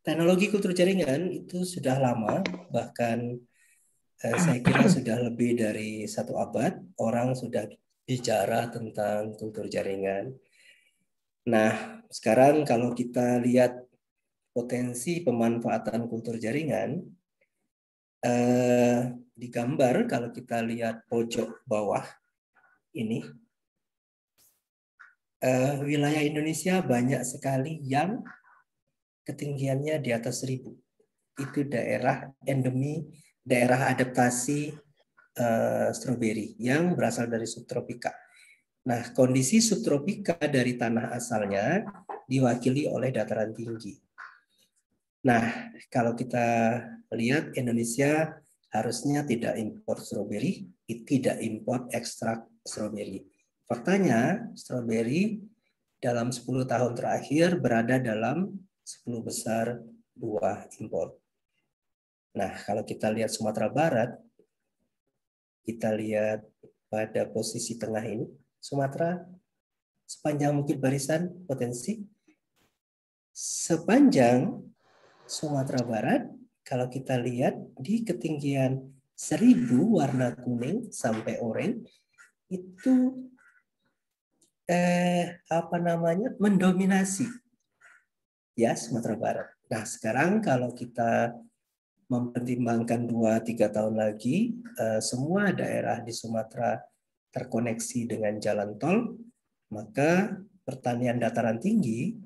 Teknologi kultur jaringan itu sudah lama, bahkan saya kira sudah lebih dari 1 abad orang sudah bicara tentang kultur jaringan. Nah, sekarang kalau kita lihat potensi pemanfaatan kultur jaringan, di gambar kalau kita lihat pojok bawah ini, wilayah Indonesia banyak sekali yang ketinggiannya di atas 1000. Itu daerah endemi, daerah adaptasi stroberi yang berasal dari subtropika. Nah, kondisi subtropika dari tanah asalnya diwakili oleh dataran tinggi. Nah, kalau kita lihat Indonesia harusnya tidak impor stroberi, tidak impor ekstrak stroberi. Faktanya, stroberi dalam 10 tahun terakhir berada dalam 10 besar buah impor. Nah, kalau kita lihat Sumatera Barat, kita lihat pada posisi tengah ini, Sumatera sepanjang Bukit Barisan potensi, sepanjang Sumatera Barat, kalau kita lihat di ketinggian 1000 warna kuning sampai oranye, itu mendominasi ya Sumatera Barat. Nah, sekarang kalau kita mempertimbangkan 2-3 tahun lagi, semua daerah di Sumatera terkoneksi dengan jalan tol, maka pertanian dataran tinggi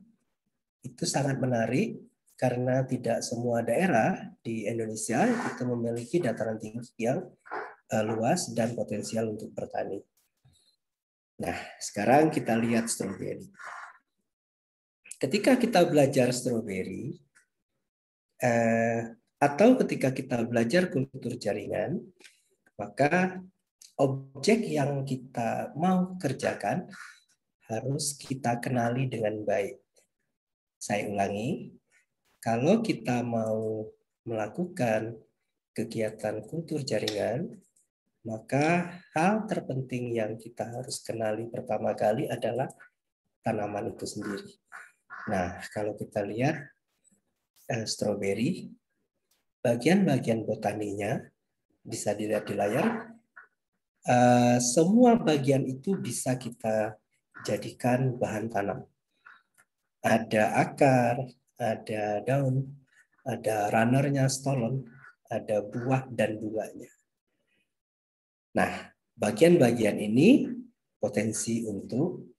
itu sangat menarik karena tidak semua daerah di Indonesia itu memiliki dataran tinggi yang luas dan potensial untuk bertani. Nah, sekarang kita lihat stroberi. Ketika kita belajar stroberi, atau ketika kita belajar kultur jaringan, maka objek yang kita mau kerjakan harus kita kenali dengan baik. Saya ulangi, kalau kita mau melakukan kegiatan kultur jaringan, maka hal terpenting yang kita harus kenali pertama kali adalah tanaman itu sendiri. Nah, kalau kita lihat stroberi, bagian-bagian botaninya bisa dilihat di layar. Semua bagian itu bisa kita jadikan bahan tanam. Ada akar, ada daun, ada runnernya stolon, ada buah dan bunganya. Nah, bagian-bagian ini potensi untuk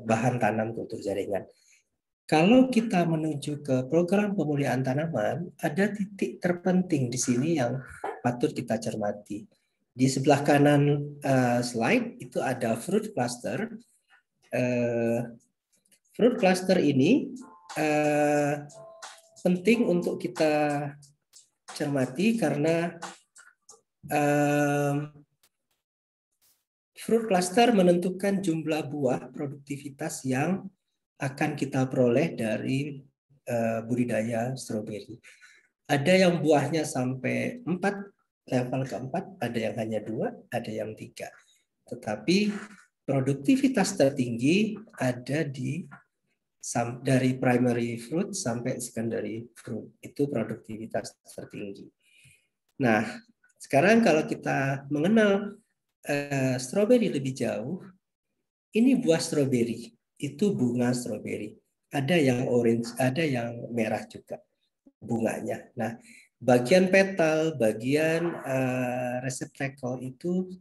bahan tanam kultur jaringan. Kalau kita menuju ke program pemulihan tanaman, ada titik terpenting di sini yang patut kita cermati. Di sebelah kanan slide itu ada fruit cluster. Fruit cluster ini penting untuk kita cermati karena fruit cluster menentukan jumlah buah produktivitas yang akan kita peroleh dari budidaya stroberi. Ada yang buahnya sampai 4, level keempat, ada yang hanya 2, ada yang 3. Tetapi produktivitas tertinggi ada dari primary fruit sampai secondary fruit. Itu produktivitas tertinggi. Nah, sekarang kalau kita mengenal stroberi lebih jauh, ini buah stroberi. Itu bunga stroberi. Ada yang orange, ada yang merah juga bunganya. Nah, bagian petal, bagian reseptakel itu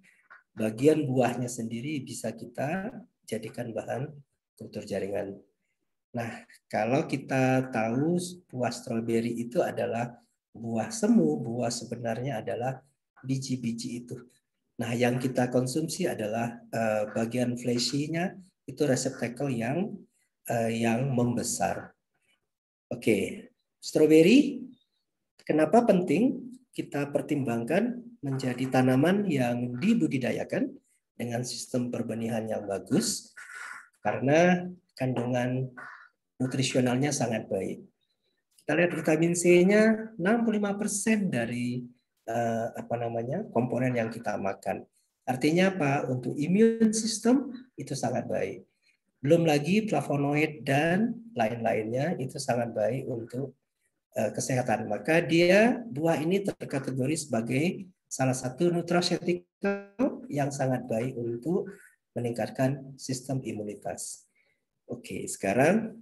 bagian buahnya sendiri bisa kita jadikan bahan kultur jaringan. Nah, kalau kita tahu buah stroberi itu adalah buah semu, buah sebenarnya adalah biji-biji itu. Nah, yang kita konsumsi adalah bagian fleshy-nya, itu reseptakel yang membesar. Oke, stroberi kenapa penting kita pertimbangkan menjadi tanaman yang dibudidayakan dengan sistem perbenihan yang bagus karena kandungan nutrisionalnya sangat baik. Kita lihat vitamin C-nya 65% dari komponen yang kita makan. Artinya apa? Untuk immune system itu sangat baik. Belum lagi flavonoid dan lain-lainnya itu sangat baik untuk kesehatan. Maka buah ini terkategori sebagai salah satu nutraceutical yang sangat baik untuk meningkatkan sistem imunitas. Oke, sekarang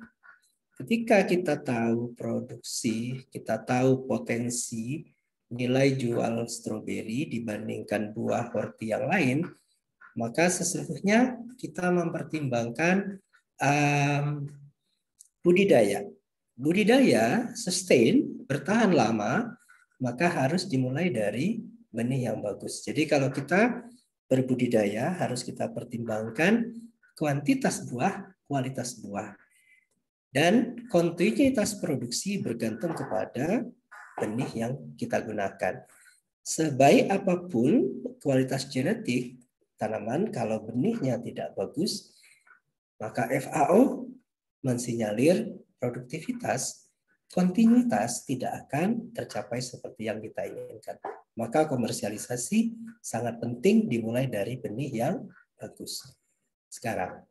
ketika kita tahu produksi, kita tahu potensi nilai jual stroberi dibandingkan buah horti yang lain, maka sesungguhnya kita mempertimbangkan budidaya. Budidaya sustain, bertahan lama, maka harus dimulai dari benih yang bagus. Jadi kalau kita berbudidaya harus kita pertimbangkan kuantitas buah, kualitas buah. Dan kontinuitas produksi bergantung kepada benih yang kita gunakan. Sebaik apapun kualitas genetik tanaman, kalau benihnya tidak bagus, maka FAO mensinyalir produktivitas, kontinuitas tidak akan tercapai seperti yang kita inginkan. Maka komersialisasi sangat penting dimulai dari benih yang bagus. Sekarang,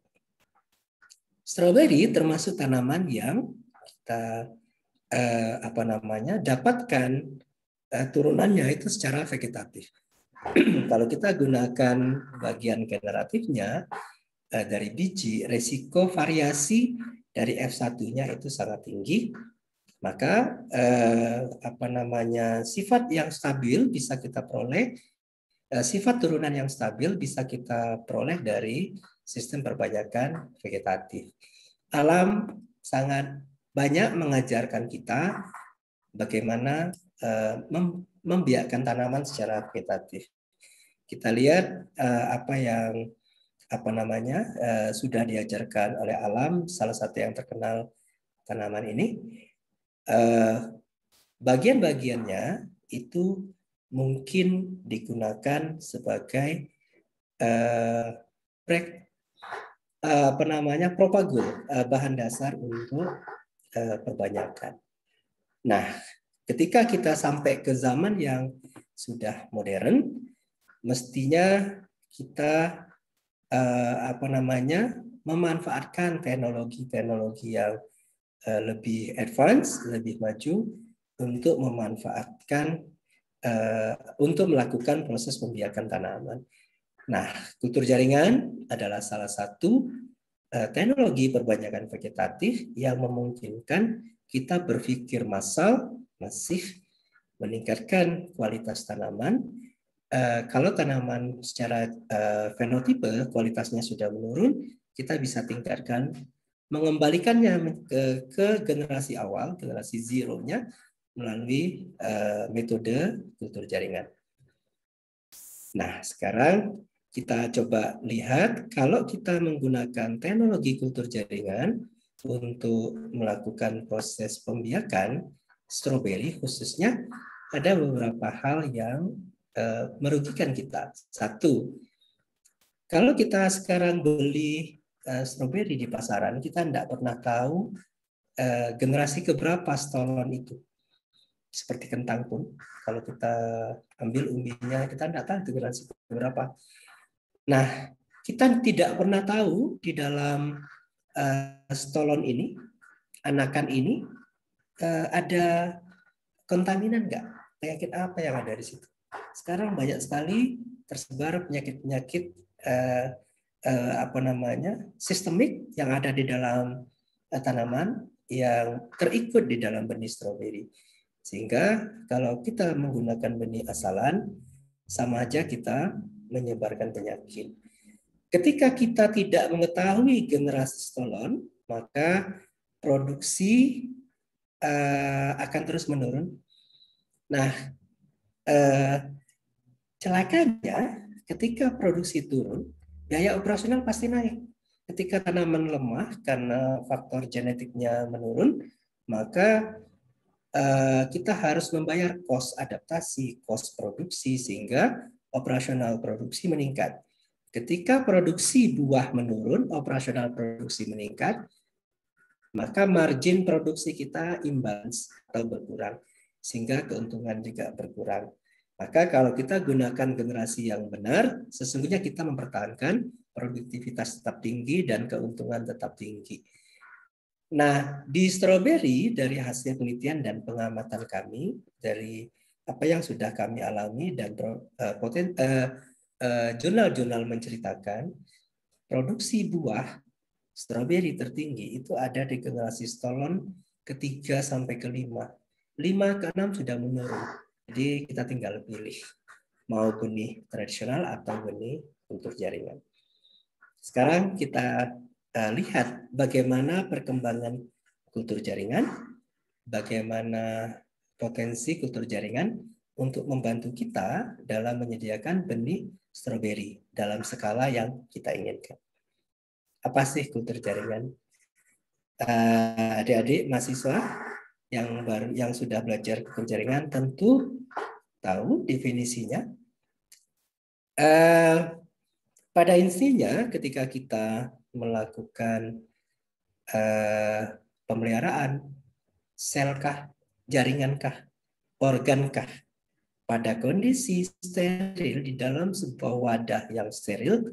stroberi termasuk tanaman yang kita dapatkan turunannya itu secara vegetatif. Kalau kita gunakan bagian generatifnya dari biji, resiko variasi dari F1-nya itu sangat tinggi. Maka sifat yang stabil bisa kita peroleh, sifat turunan yang stabil bisa kita peroleh dari sistem perpajakan vegetatif. Alam sangat banyak mengajarkan kita bagaimana membiakkan tanaman secara vegetatif. Kita lihat apa yang sudah diajarkan oleh alam. Salah satu yang terkenal tanaman ini, bagian-bagiannya itu mungkin digunakan sebagai propagul, bahan dasar untuk perbanyakan. Nah, ketika kita sampai ke zaman yang sudah modern, mestinya kita memanfaatkan teknologi-teknologi yang lebih advance, lebih maju untuk memanfaatkan untuk melakukan proses pembiakan tanaman. Nah, kultur jaringan adalah salah satu teknologi perbanyakan vegetatif yang memungkinkan kita berpikir massal, masif, meningkatkan kualitas tanaman. Kalau tanaman secara fenotipe kualitasnya sudah menurun, kita bisa tingkatkan, mengembalikannya ke generasi awal, generasi zero-nya melalui metode kultur jaringan. Nah, sekarang kita coba lihat kalau kita menggunakan teknologi kultur jaringan untuk melakukan proses pembiakan stroberi khususnya, ada beberapa hal yang merugikan kita. Satu, kalau kita sekarang beli stroberi di pasaran, kita tidak pernah tahu generasi keberapa stolon itu. Seperti kentang pun, kalau kita ambil umbinya, kita tidak tahu generasi keberapa. Nah, kita tidak pernah tahu di dalam stolon ini, anakan ini, ada kontaminan nggak? Penyakit apa yang ada di situ? Sekarang banyak sekali tersebar penyakit-penyakit sistemik yang ada di dalam tanaman yang terikut di dalam benih stroberi. Sehingga kalau kita menggunakan benih asalan, sama aja kita menyebarkan penyakit. Ketika kita tidak mengetahui generasi stolon, maka produksi akan terus menurun. Nah, celakanya ketika produksi turun, biaya operasional pasti naik. Ketika tanaman lemah karena faktor genetiknya menurun, maka kita harus membayar kos adaptasi, kos produksi, sehingga operasional produksi meningkat. Ketika produksi buah menurun, operasional produksi meningkat, maka margin produksi kita imbalance atau berkurang, sehingga keuntungan juga berkurang. Maka kalau kita gunakan generasi yang benar, sesungguhnya kita mempertahankan produktivitas tetap tinggi dan keuntungan tetap tinggi. Nah, di stroberi dari hasil penelitian dan pengamatan kami dari apa yang sudah kami alami dan jurnal-jurnal menceritakan produksi buah stroberi tertinggi itu ada di generasi stolon ketiga sampai kelima. 5 ke 6 sudah menurun. Jadi kita tinggal pilih mau benih tradisional atau benih kultur jaringan. Sekarang kita lihat bagaimana perkembangan kultur jaringan, bagaimana potensi kultur jaringan untuk membantu kita dalam menyediakan benih stroberi dalam skala yang kita inginkan. Apa sih kultur jaringan? Adik-adik mahasiswa yang sudah belajar kultur jaringan tentu tahu definisinya. Pada intinya ketika kita melakukan pemeliharaan selkah, jaringankah, organkah pada kondisi steril di dalam sebuah wadah yang steril,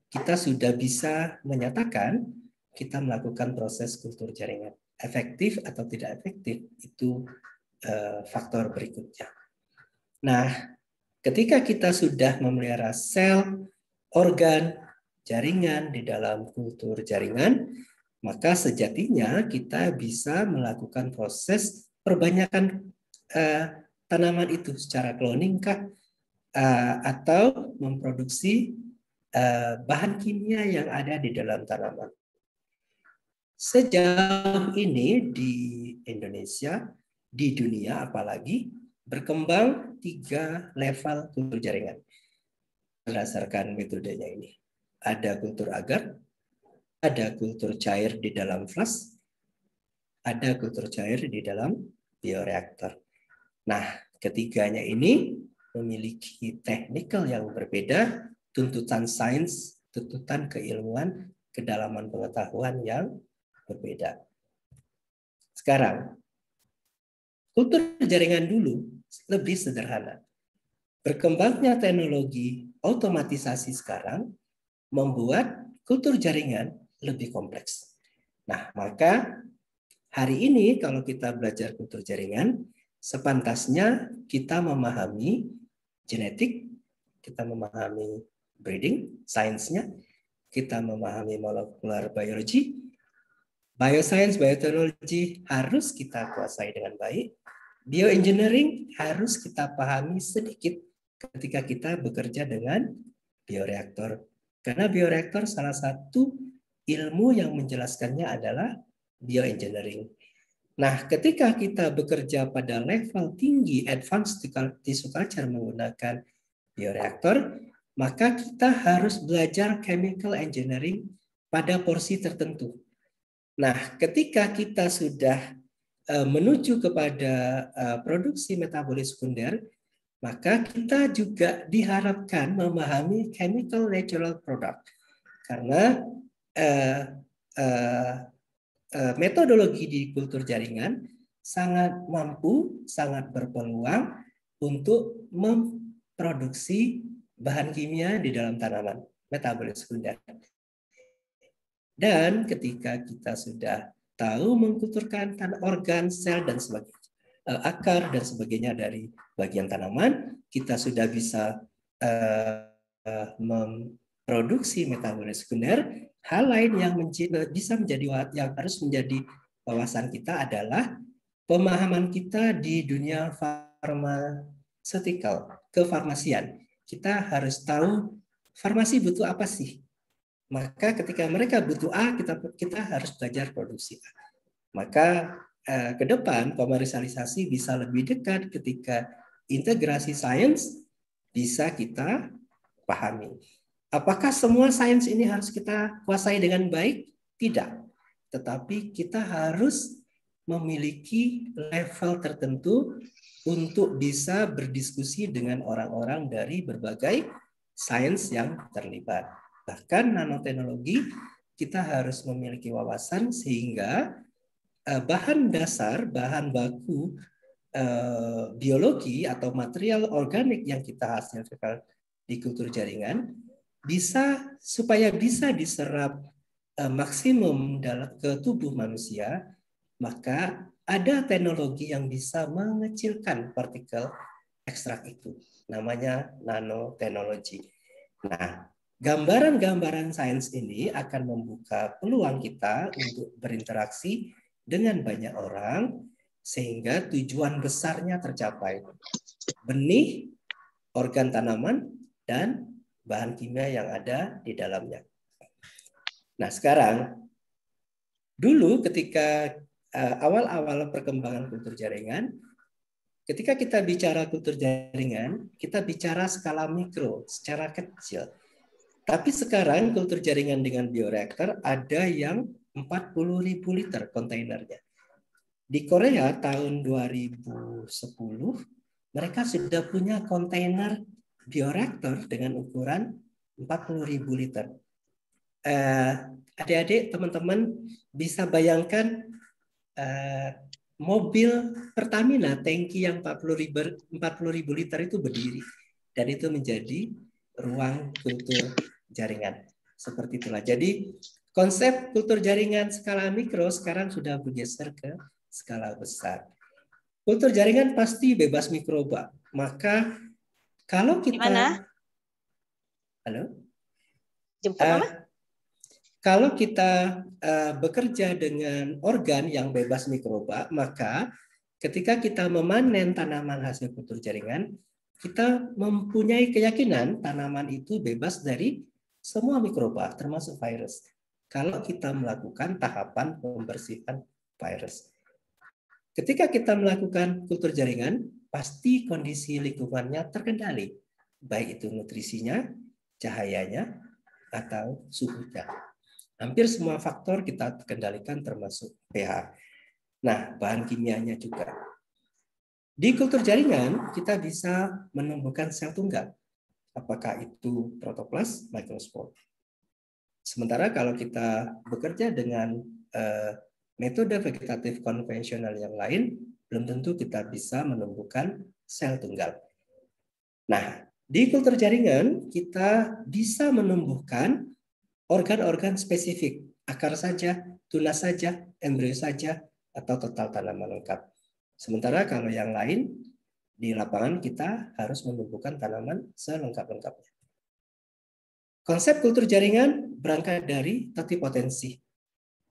kita sudah bisa menyatakan kita melakukan proses kultur jaringan. Efektif atau tidak efektif itu faktor berikutnya. Nah, ketika kita sudah memelihara sel, organ, jaringan di dalam kultur jaringan, maka sejatinya kita bisa melakukan proses perbanyakan tanaman itu secara cloning kah atau memproduksi bahan kimia yang ada di dalam tanaman. Sejauh ini di Indonesia, di dunia apalagi, berkembang 3 level kultur jaringan berdasarkan metodenya ini. Ada kultur agar, ada kultur cair di dalam flask, ada kultur cair di dalam bioreaktor. Nah, ketiganya ini memiliki teknikal yang berbeda, tuntutan sains, tuntutan keilmuan, kedalaman pengetahuan yang berbeda. Sekarang, kultur jaringan dulu lebih sederhana. Berkembangnya teknologi otomatisasi sekarang membuat kultur jaringan lebih kompleks. Nah, maka hari ini kalau kita belajar kultur jaringan, sepantasnya kita memahami genetik, kita memahami breeding, sainsnya, kita memahami molekular biology, bioscience, bioteknologi harus kita kuasai dengan baik. Bioengineering harus kita pahami sedikit ketika kita bekerja dengan bioreaktor. Karena bioreaktor salah satu ilmu yang menjelaskannya adalah bioengineering. Nah, ketika kita bekerja pada level tinggi advanced tissue culture menggunakan bioreaktor, maka kita harus belajar chemical engineering pada porsi tertentu. Nah, ketika kita sudah menuju kepada produksi metabolis sekunder, maka kita juga diharapkan memahami chemical natural product. Karena metodologi di kultur jaringan sangat mampu, sangat berpeluang untuk memproduksi bahan kimia di dalam tanaman, metabolis sekunder. Dan ketika kita sudah tahu mengkulturkan organ, sel, dan sebagainya, akar dan sebagainya dari bagian tanaman, kita sudah bisa memproduksi metabolis sekunder. Hal lain yang bisa menjadi yang harus menjadi wawasan kita adalah pemahaman kita di dunia farmaseutical, kefarmasian. Kita harus tahu farmasi butuh apa sih. Maka ketika mereka butuh A, kita harus belajar produksi A. Maka ke depan komersialisasi bisa lebih dekat ketika integrasi sains bisa kita pahami. Apakah semua sains ini harus kita kuasai dengan baik? Tidak. Tetapi kita harus memiliki level tertentu untuk bisa berdiskusi dengan orang-orang dari berbagai sains yang terlibat. Bahkan nanoteknologi kita harus memiliki wawasan sehingga bahan dasar, bahan baku biologi atau material organik yang kita hasilkan di kultur jaringan supaya bisa diserap maksimum ke tubuh manusia, maka ada teknologi yang bisa mengecilkan partikel ekstrak itu. Namanya nanoteknologi. Nah, gambaran-gambaran sains ini akan membuka peluang kita untuk berinteraksi dengan banyak orang sehingga tujuan besarnya tercapai. Benih, organ tanaman, dan bahan kimia yang ada di dalamnya. Nah, sekarang dulu ketika awal-awal perkembangan kultur jaringan, ketika kita bicara kultur jaringan, kita bicara skala mikro, secara kecil. Tapi sekarang kultur jaringan dengan bioreaktor ada yang 40.000 liter kontainernya. Di Korea tahun 2010, mereka sudah punya kontainer bioreaktor dengan ukuran 40.000 liter. Adik-adik, teman-teman bisa bayangkan mobil Pertamina tangki yang 40.000 liter itu berdiri, dan itu menjadi ruang kultur jaringan. Seperti itulah. Jadi konsep kultur jaringan skala mikro sekarang sudah bergeser ke skala besar. Kultur jaringan pasti bebas mikroba. Maka kalau kita Gimana? Halo? Jemput Mama? Kalau kita bekerja dengan organ yang bebas mikroba, maka ketika kita memanen tanaman hasil kultur jaringan, kita mempunyai keyakinan tanaman itu bebas dari semua mikroba, termasuk virus. Kalau kita melakukan tahapan pembersihan virus. Ketika kita melakukan kultur jaringan, pasti kondisi lingkungannya terkendali, baik itu nutrisinya, cahayanya, atau suhunya. Hampir semua faktor kita kendalikan termasuk pH. Nah, bahan kimianya juga. Di kultur jaringan, kita bisa menumbuhkan sel tunggal. Apakah itu protoplas, mikrospor. Sementara kalau kita bekerja dengan metode vegetatif konvensional yang lain, belum tentu kita bisa menumbuhkan sel tunggal. Nah, di kultur jaringan, kita bisa menumbuhkan organ-organ spesifik, akar saja, tunas saja, embrio saja, atau total tanaman lengkap. Sementara kalau yang lain, di lapangan kita harus menumbuhkan tanaman selengkap-lengkapnya. Konsep kultur jaringan berangkat dari totipotensi,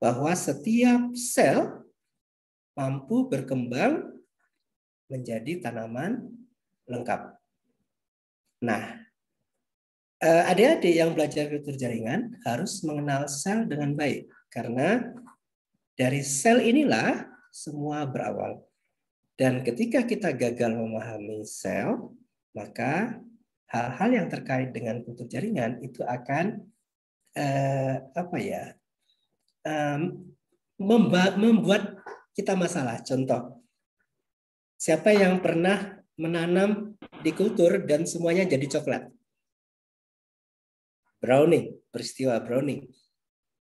bahwa setiap sel mampu berkembang menjadi tanaman lengkap. Nah, adik-adik yang belajar kultur jaringan harus mengenal sel dengan baik, karena dari sel inilah semua berawal. Dan ketika kita gagal memahami sel, maka hal-hal yang terkait dengan kultur jaringan itu akan membuat kita masalah. Contoh, siapa yang pernah menanam di kultur dan semuanya jadi coklat? Browning, peristiwa Browning.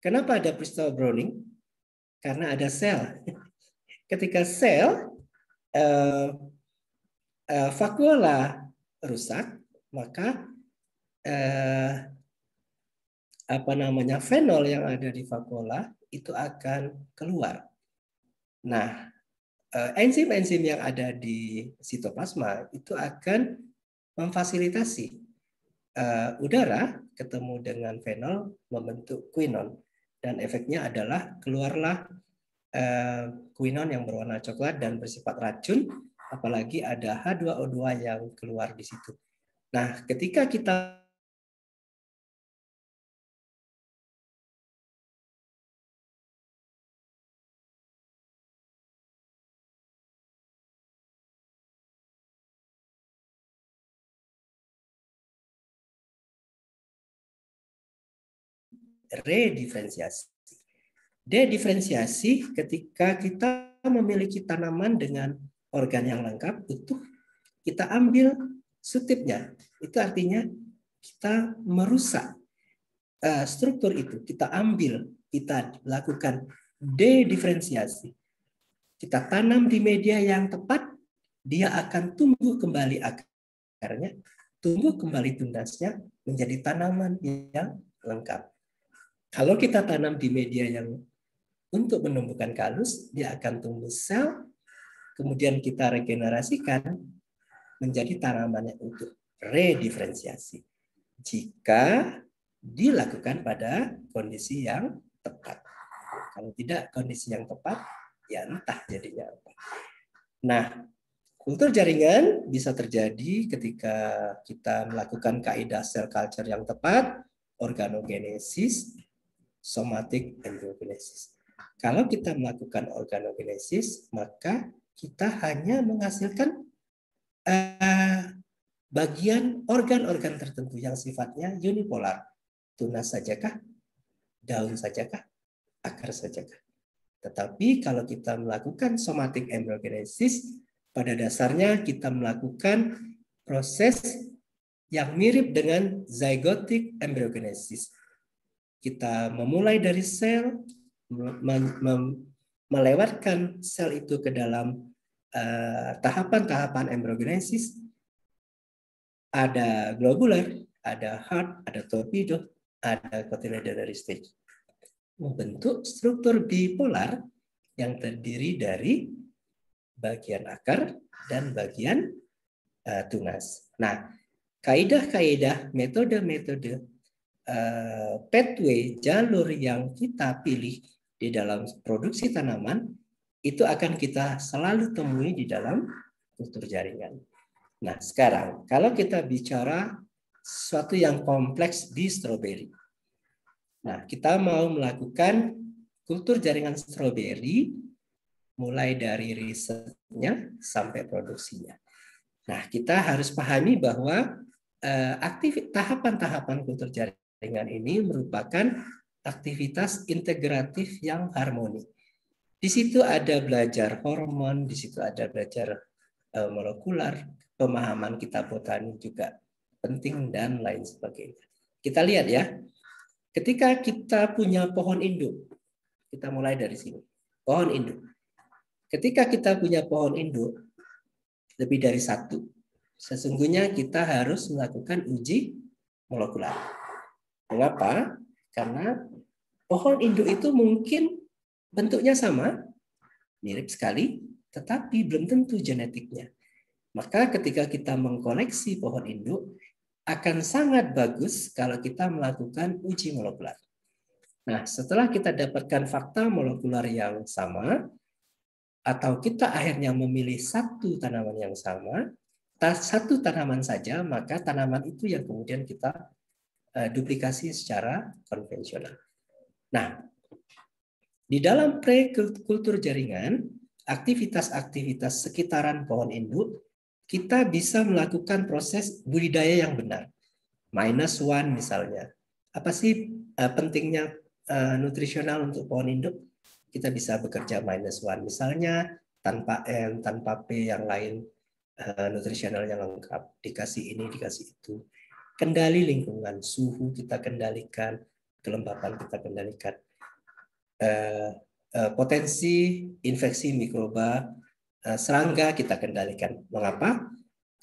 Kenapa ada peristiwa Browning? Karena ada sel. Ketika sel vakuola rusak, maka fenol yang ada di vakuola itu akan keluar. Nah, enzim-enzim yang ada di sitoplasma itu akan memfasilitasi udara ketemu dengan fenol membentuk quinon, dan efeknya adalah keluarlah quinon yang berwarna coklat dan bersifat racun, apalagi ada H2O2 yang keluar di situ. Nah, ketika kita rediferensiasi. Dediferensiasi ketika kita memiliki tanaman dengan organ yang lengkap, utuh, kita ambil sutipnya. Itu artinya kita merusak struktur itu. Kita ambil, kita lakukan dediferensiasi. Kita tanam di media yang tepat, dia akan tumbuh kembali akarnya, tumbuh kembali tunasnya, menjadi tanaman yang lengkap. Kalau kita tanam di media yang untuk menumbuhkan kalus, dia akan tumbuh sel, kemudian kita regenerasikan menjadi tanaman yang utuh, rediferensiasi. Jika dilakukan pada kondisi yang tepat. Kalau tidak kondisi yang tepat, ya entah jadinya apa. Nah, kultur jaringan bisa terjadi ketika kita melakukan kaidah cell culture yang tepat, organogenesis, somatic embryogenesis. Kalau kita melakukan organogenesis, maka kita hanya menghasilkan bagian organ-organ tertentu yang sifatnya unipolar. Tunas sajakah? Daun sajakah? Akar sajakah? Tetapi kalau kita melakukan somatic embryogenesis, pada dasarnya kita melakukan proses yang mirip dengan zygotic embryogenesis. Kita memulai dari sel, melewatkan sel itu ke dalam tahapan-tahapan embryogenesis. Ada globular, ada heart, ada torpedo, ada cotyledonary stage. Membentuk struktur bipolar yang terdiri dari bagian akar dan bagian tunas. Nah, kaidah-kaidah, metode-metode, pathway, jalur yang kita pilih di dalam produksi tanaman, itu akan kita selalu temui di dalam kultur jaringan. Nah, sekarang kalau kita bicara sesuatu yang kompleks di stroberi. Nah, kita mau melakukan kultur jaringan stroberi mulai dari risetnya sampai produksinya. Nah, kita harus pahami bahwa tahapan-tahapan kultur jaringan ini merupakan aktivitas integratif yang harmoni. Di situ ada belajar hormon, di situ ada belajar molekular, pemahaman kita botani juga penting, dan lain sebagainya. Kita lihat ya, ketika kita punya pohon induk, kita mulai dari sini, pohon induk. Ketika kita punya pohon induk, lebih dari satu, sesungguhnya kita harus melakukan uji molekular. Mengapa? Karena pohon induk itu mungkin bentuknya sama, mirip sekali, tetapi belum tentu genetiknya. Maka ketika kita mengkoleksi pohon induk, akan sangat bagus kalau kita melakukan uji molekular. Nah, setelah kita dapatkan fakta molekular yang sama, atau kita akhirnya memilih satu tanaman yang sama, satu tanaman saja, maka tanaman itu yang kemudian kita duplikasi secara konvensional. Nah, di dalam pre-kultur jaringan, aktivitas-aktivitas sekitaran pohon induk, kita bisa melakukan proses budidaya yang benar. -1 misalnya. Apa sih pentingnya nutrisional untuk pohon induk? Kita bisa bekerja -1. Misalnya tanpa N, tanpa P yang lain, nutrisional yang lengkap. Dikasih ini, dikasih itu. Kendali lingkungan, suhu kita kendalikan, kelembapan kita kendalikan. Potensi infeksi mikroba, serangga kita kendalikan. Mengapa?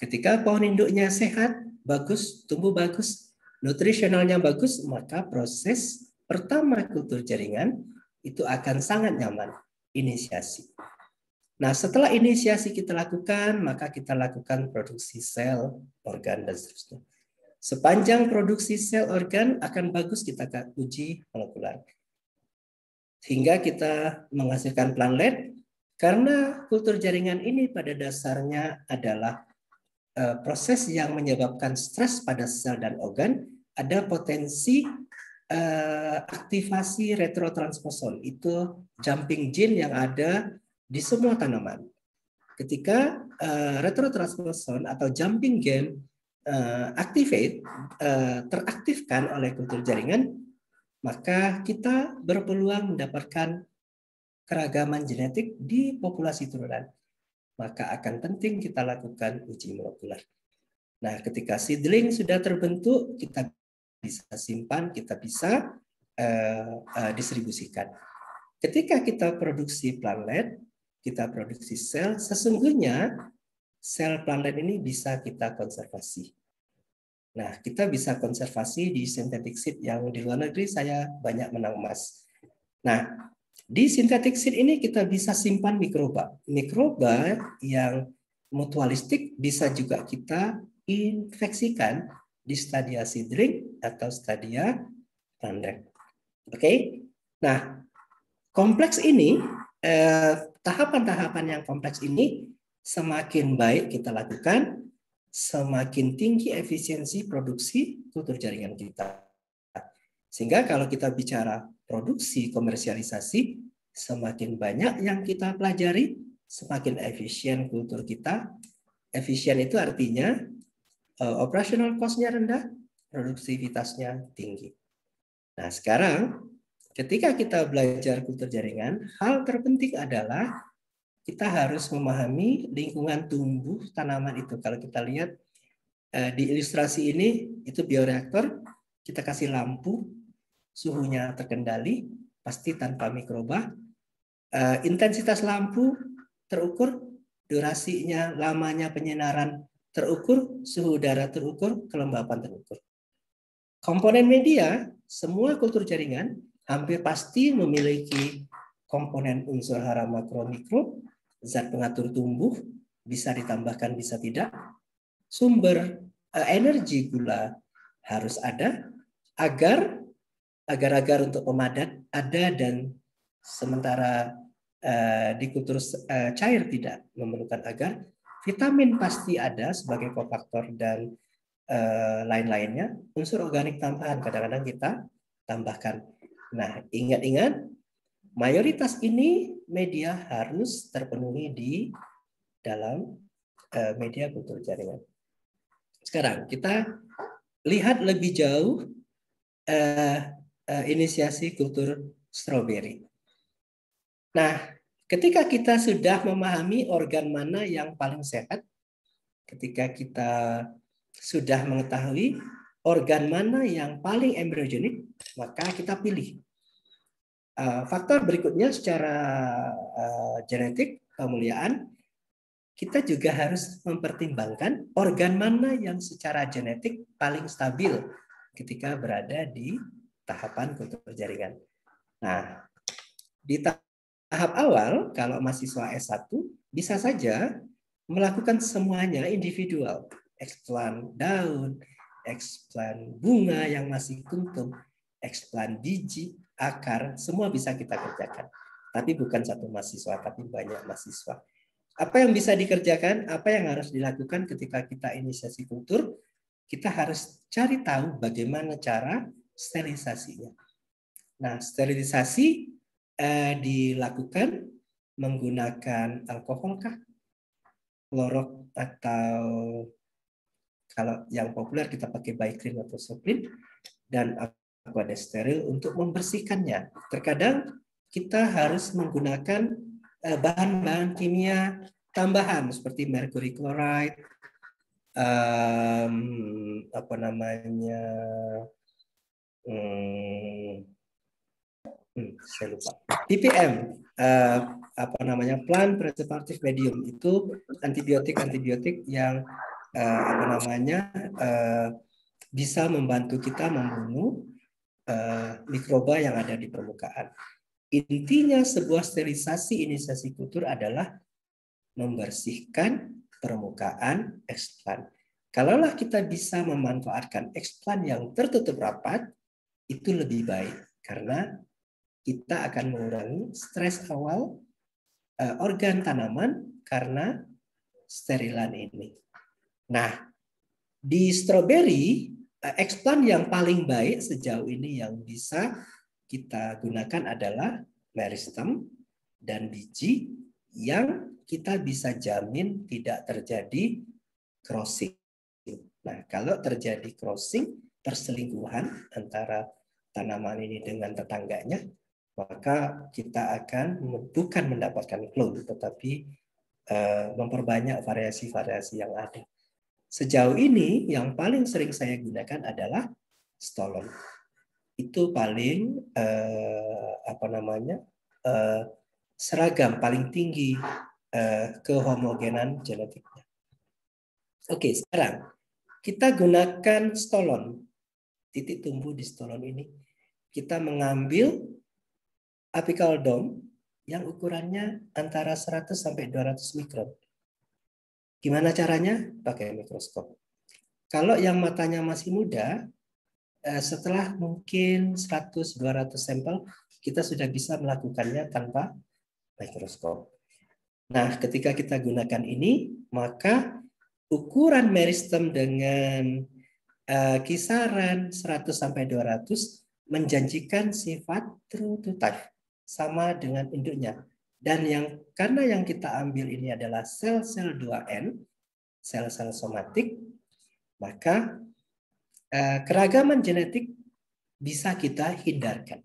Ketika pohon induknya sehat, bagus, tumbuh bagus, nutrisionalnya bagus, maka proses pertama kultur jaringan itu akan sangat nyaman, inisiasi. Nah, setelah inisiasi kita lakukan, maka kita lakukan produksi sel, organ, dan seterusnya. Sepanjang produksi sel organ akan bagus kita uji molekular. Sehingga kita menghasilkan plantlet, karena kultur jaringan ini pada dasarnya adalah proses yang menyebabkan stres pada sel dan organ, ada potensi aktivasi retrotransposon, itu jumping gene yang ada di semua tanaman. Ketika retrotransposon atau jumping gene teraktifkan oleh kultur jaringan, maka kita berpeluang mendapatkan keragaman genetik di populasi turunan. Maka akan penting kita lakukan uji molekular. Nah, ketika seedling sudah terbentuk, kita bisa simpan, kita bisa distribusikan. Ketika kita produksi plantlet, kita produksi sel, sesungguhnya sel plantlet ini bisa kita konservasi. Nah, kita bisa konservasi di synthetic seed yang di luar negeri saya banyak menang emas. Nah, di synthetic seed ini kita bisa simpan mikroba. Mikroba yang mutualistik bisa juga kita infeksikan di stadia seedling atau stadia tandem. Oke. Nah, kompleks ini tahapan-tahapan yang kompleks ini semakin baik kita lakukan, semakin tinggi efisiensi produksi kultur jaringan kita. Sehingga kalau kita bicara produksi komersialisasi, semakin banyak yang kita pelajari, semakin efisien kultur kita. Efisien itu artinya operational cost-nya rendah, produktivitasnya tinggi. Nah, sekarang ketika kita belajar kultur jaringan, hal terpenting adalah kita harus memahami lingkungan tumbuh tanaman itu. Kalau kita lihat di ilustrasi ini, itu bioreaktor, kita kasih lampu, suhunya terkendali, pasti tanpa mikroba. Intensitas lampu terukur, durasinya, lamanya penyinaran terukur, suhu udara terukur, kelembapan terukur. Komponen media, semua kultur jaringan hampir pasti memiliki komponen unsur hara makro mikro, zat pengatur tumbuh, bisa ditambahkan, bisa tidak. Sumber energi gula harus ada agar untuk pemadat ada, dan sementara di kultur cair tidak memerlukan agar. Vitamin pasti ada sebagai kofaktor dan lain-lainnya. Unsur organik tambahan kadang-kadang kita tambahkan. Nah, ingat-ingat, mayoritas ini media harus terpenuhi di dalam media kultur jaringan. Sekarang kita lihat lebih jauh inisiasi kultur stroberi. Nah, ketika kita sudah memahami organ mana yang paling sehat, ketika kita sudah mengetahui organ mana yang paling embryogenik, maka kita pilih. Faktor berikutnya secara genetik, kemuliaan, kita juga harus mempertimbangkan organ mana yang secara genetik paling stabil ketika berada di tahapan kultur jaringan. Nah, di tahap awal, kalau mahasiswa S1, bisa saja melakukan semuanya individual. Eksplan daun, eksplan bunga yang masih kuntum, eksplan biji, akar, semua bisa kita kerjakan. Tapi bukan satu mahasiswa, tapi banyak mahasiswa. Apa yang bisa dikerjakan, apa yang harus dilakukan ketika kita inisiasi kultur, kita harus cari tahu bagaimana cara sterilisasinya. Nah, sterilisasi dilakukan menggunakan alkohol kah, klorok, atau kalau yang populer kita pakai Bicrin atau Soplin, dan aqua steril untuk membersihkannya. Terkadang kita harus menggunakan bahan-bahan kimia tambahan seperti mercury chloride, apa namanya, saya lupa, PPM, apa namanya, plant preservative medium, itu antibiotik yang apa namanya bisa membantu kita membunuh mikroba yang ada di permukaan. Intinya sebuah sterilisasi inisiasi kultur adalah membersihkan permukaan eksplan. Kalaulah kita bisa memanfaatkan eksplan yang tertutup rapat, itu lebih baik karena kita akan mengurangi stres awal organ tanaman karena sterilan ini. Nah, di stroberi, eksplan yang paling baik sejauh ini yang bisa kita gunakan adalah meristem dan biji yang kita bisa jamin tidak terjadi crossing. Nah, kalau terjadi crossing, perselingkuhan antara tanaman ini dengan tetangganya, maka kita akan bukan mendapatkan clone, tetapi memperbanyak variasi-variasi yang ada. Sejauh ini yang paling sering saya gunakan adalah stolon. Itu paling apa namanya seragam, paling tinggi kehomogenan genetiknya. Oke, sekarang kita gunakan stolon, titik tumbuh di stolon ini. Kita mengambil apical dome yang ukurannya antara 100 sampai 200 mikron. Gimana caranya? Pakai mikroskop. Kalau yang matanya masih muda, setelah mungkin 100-200 sampel, kita sudah bisa melakukannya tanpa mikroskop. Nah, ketika kita gunakan ini, maka ukuran meristem dengan kisaran 100 sampai 200 menjanjikan sifat true to type, sama dengan induknya. Dan karena yang kita ambil ini adalah sel-sel 2N, sel-sel somatik, maka keragaman genetik bisa kita hindarkan.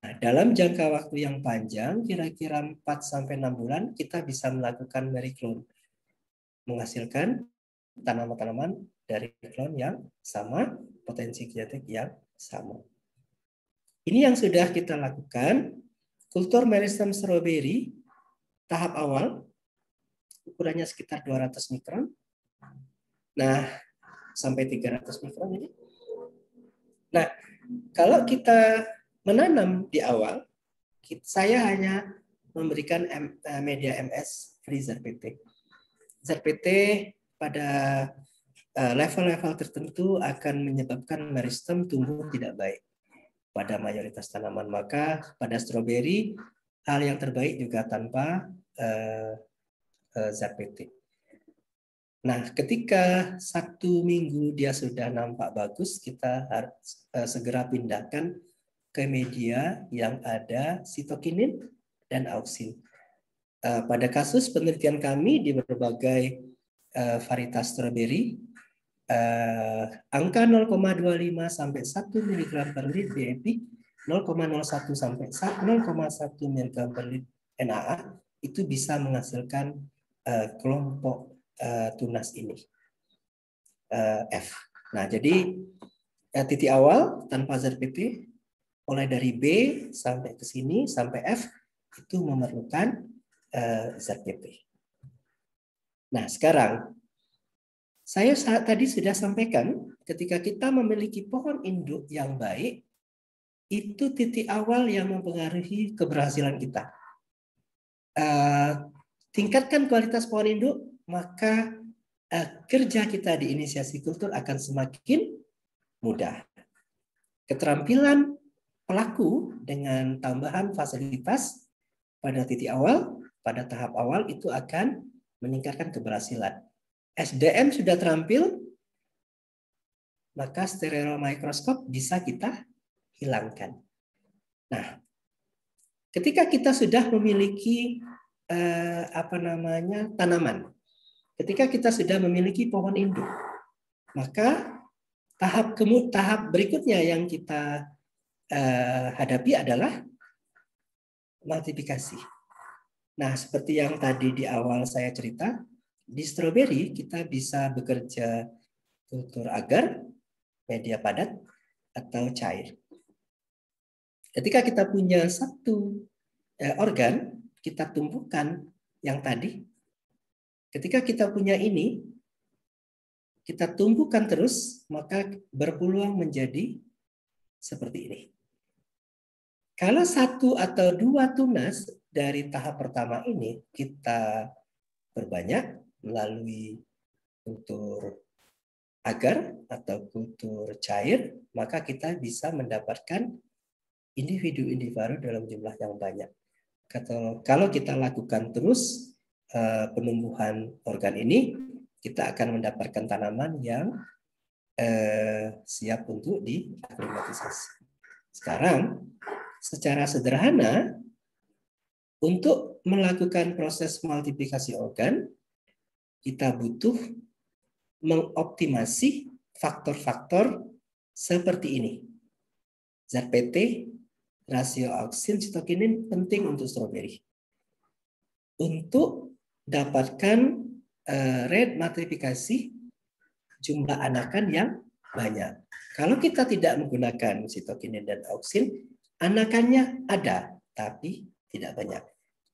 Nah, dalam jangka waktu yang panjang, kira-kira 4-6 bulan, kita bisa melakukan meriklon, menghasilkan tanaman-tanaman dari klon yang sama, potensi genetik yang sama. Ini yang sudah kita lakukan, kultur meristem stroberi, tahap awal, ukurannya sekitar 200 mikron. Nah, sampai 300 mikron ini. Nah, kalau kita menanam di awal, saya hanya memberikan media MS free ZPT. ZPT pada level-level tertentu akan menyebabkan meristem tumbuh tidak baik pada mayoritas tanaman. Maka pada stroberi, hal yang terbaik juga tanpa ZPT. Nah, ketika 1 minggu dia sudah nampak bagus, kita harus segera pindahkan ke media yang ada sitokinin dan auksin. Pada kasus penelitian kami di berbagai varietas stroberi, angka 0,25 sampai 1 mg per liter DAP, 0,01 sampai 0,1 mg per liter NAA itu bisa menghasilkan kelompok tunas ini F. Nah, jadi titik awal tanpa ZPT mulai dari B sampai ke sini sampai F itu memerlukan ZPT. Nah, sekarang saya tadi sudah sampaikan ketika kita memiliki pohon induk yang baik, itu titik awal yang mempengaruhi keberhasilan kita. Tingkatkan kualitas pohon induk, maka kerja kita di inisiasi kultur akan semakin mudah. Keterampilan pelaku dengan tambahan fasilitas pada titik awal, pada tahap awal itu akan meningkatkan keberhasilan. SDM sudah terampil, maka stereomikroskop bisa kita hilangkan. Nah, ketika kita sudah memiliki tanaman, ketika kita sudah memiliki pohon induk, maka tahap berikutnya yang kita hadapi adalah multiplikasi. Nah, seperti yang tadi di awal saya cerita, di stroberi kita bisa bekerja kultur agar, media padat, atau cair. Ketika kita punya satu organ, kita tumbuhkan yang tadi. Ketika kita punya ini, kita tumbuhkan terus, maka berpeluang menjadi seperti ini. Kalau 1 atau 2 tunas dari tahap pertama ini kita perbanyak melalui kultur agar atau kultur cair, maka kita bisa mendapatkan individu-individu baru dalam jumlah yang banyak. Kalau kita lakukan terus penumbuhan organ ini, kita akan mendapatkan tanaman yang siap untuk diaklimatisasi. Sekarang, secara sederhana, untuk melakukan proses multiplikasi organ, kita butuh mengoptimasi faktor-faktor seperti ini. ZPT, rasio auksin sitokinin penting untuk stroberi. Untuk dapatkan rate multiplikasi jumlah anakan yang banyak. Kalau kita tidak menggunakan sitokinin dan auksin, anakannya ada, tapi tidak banyak.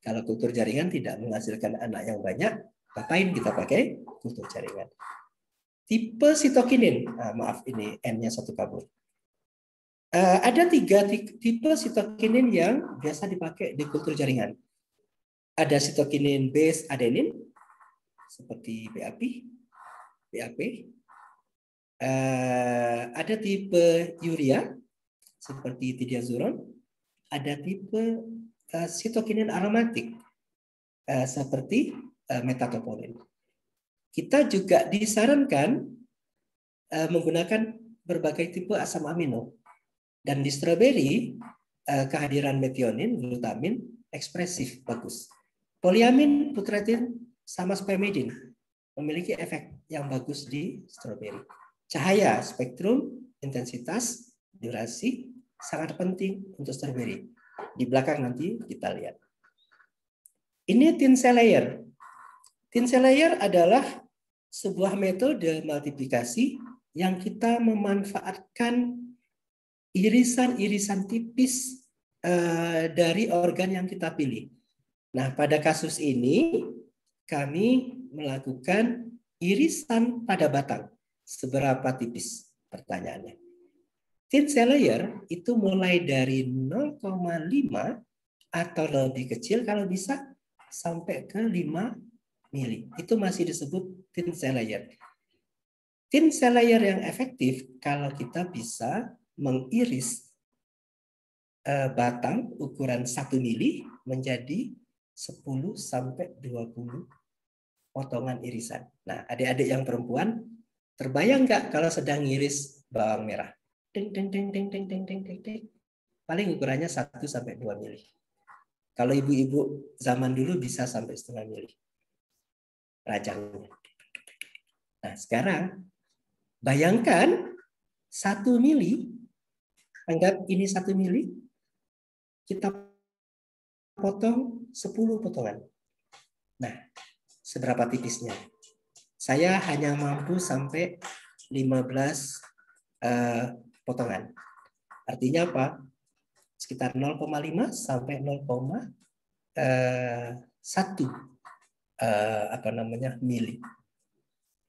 Kalau kultur jaringan tidak menghasilkan anak yang banyak, ngapain kita pakai kultur jaringan? tipe sitokinin. Nah, maaf, ini N-nya satu kabur. Ada 3 tipe sitokinin yang biasa dipakai di kultur jaringan. Ada sitokinin base adenin, seperti BAP. Ada tipe urea, seperti tidiazuron. Ada tipe sitokinin aromatik, seperti metatopolin. Kita juga disarankan menggunakan berbagai tipe asam amino. Dan di stroberi, kehadiran metionin, glutamin, ekspresif, bagus. Poliamin, putretin, sama spermidin memiliki efek yang bagus di stroberi. Cahaya, spektrum, intensitas, durasi, sangat penting untuk stroberi. Di belakang nanti kita lihat. Ini thin cell layer. Thin cell layer adalah sebuah metode multiplikasi yang kita memanfaatkan irisan-irisan tipis dari organ yang kita pilih. Nah, pada kasus ini kami melakukan irisan pada batang. Seberapa tipis? Pertanyaannya. Thin cell layer itu mulai dari 0,5 atau lebih kecil kalau bisa sampai ke 5 mili. Itu masih disebut thin cell layer. Thin cell layer yang efektif kalau kita bisa mengiris batang ukuran 1 mili menjadi 10 sampai 20 potongan irisan. Nah, adik-adik yang perempuan, terbayang nggak kalau sedang ngiris bawang merah? Ding, ding, ding, ding, ding, ding, ding, ding, ding. Paling ukurannya 1 sampai 2 mili. Kalau ibu-ibu zaman dulu bisa sampai setengah mili rajangnya. Nah, sekarang bayangkan 1 mili, anggap ini 1 mili, kita potong 10 potongan. Nah, seberapa tipisnya? Saya hanya mampu sampai 15 potongan. Artinya apa? Sekitar 0,5 sampai 0,1 mili.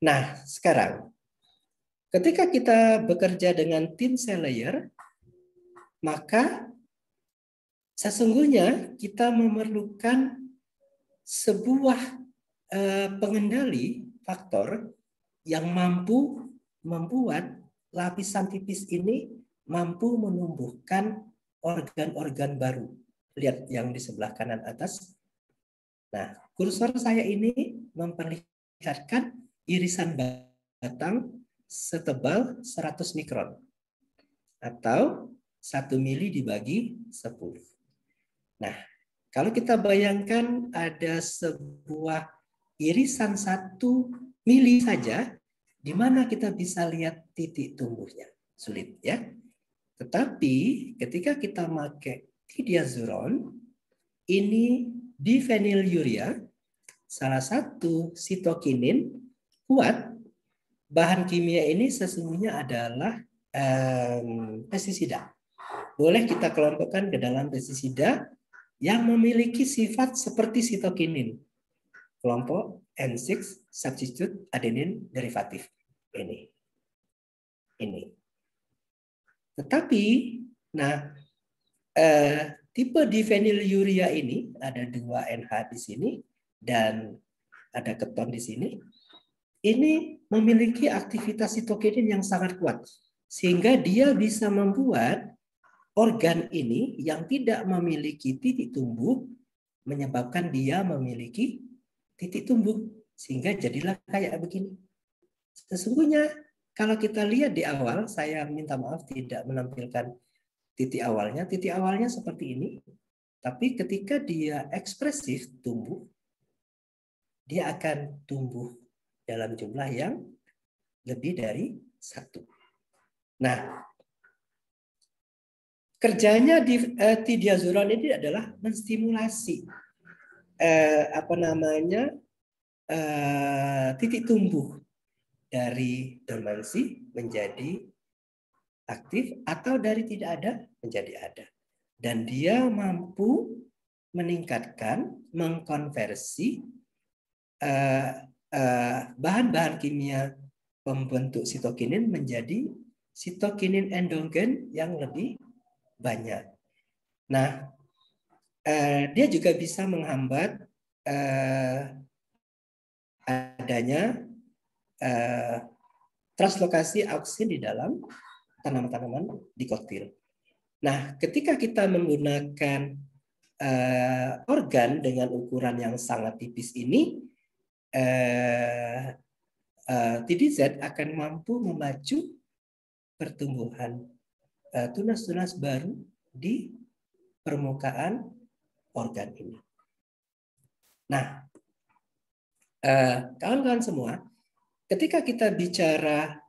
Nah, sekarang ketika kita bekerja dengan thin cell layer, maka sesungguhnya kita memerlukan sebuah pengendali faktor yang mampu membuat lapisan tipis ini mampu menumbuhkan organ-organ baru. Lihat yang di sebelah kanan atas. Nah, kursor saya ini memperlihatkan irisan batang setebal 100 mikron atau 1 mili dibagi 10. Nah, kalau kita bayangkan ada sebuah irisan 1 mili saja, di mana kita bisa lihat titik tumbuhnya? Sulit ya. Tetapi ketika kita pakai tidiazuron, ini diphenylurea, salah satu sitokinin kuat. Bahan kimia ini sesungguhnya adalah pestisida. Boleh kita kelompokkan ke dalam pestisida yang memiliki sifat seperti sitokinin. Kelompok N6 substitute adenin derivatif. Ini. Tetapi, nah, tipe diphenylurea ini ada 2 NH di sini dan ada keton di sini. Ini memiliki aktivitas sitokinin yang sangat kuat sehingga dia bisa membuat organ ini yang tidak memiliki titik tumbuh menyebabkan dia memiliki titik tumbuh sehingga jadilah kayak begini. Sesungguhnya kalau kita lihat di awal, saya minta maaf tidak menampilkan titik awalnya. Titik awalnya seperti ini. Tapi ketika dia ekspresif tumbuh, dia akan tumbuh dalam jumlah yang lebih dari 1. Nah, kerjanya di tidiazuron ini adalah menstimulasi titik tumbuh dari dormansi menjadi aktif atau dari tidak ada menjadi ada. Dan dia mampu meningkatkan, mengkonversi bahan-bahan kimia pembentuk sitokinin menjadi sitokinin endogen yang lebih banyak. Nah, dia juga bisa menghambat adanya translokasi auksin di dalam tanaman-tanaman dikotil. Nah, ketika kita menggunakan organ dengan ukuran yang sangat tipis ini, TDZ akan mampu memacu pertumbuhan tunas-tunas baru di permukaan organ ini. Nah, kawan-kawan semua, ketika kita bicara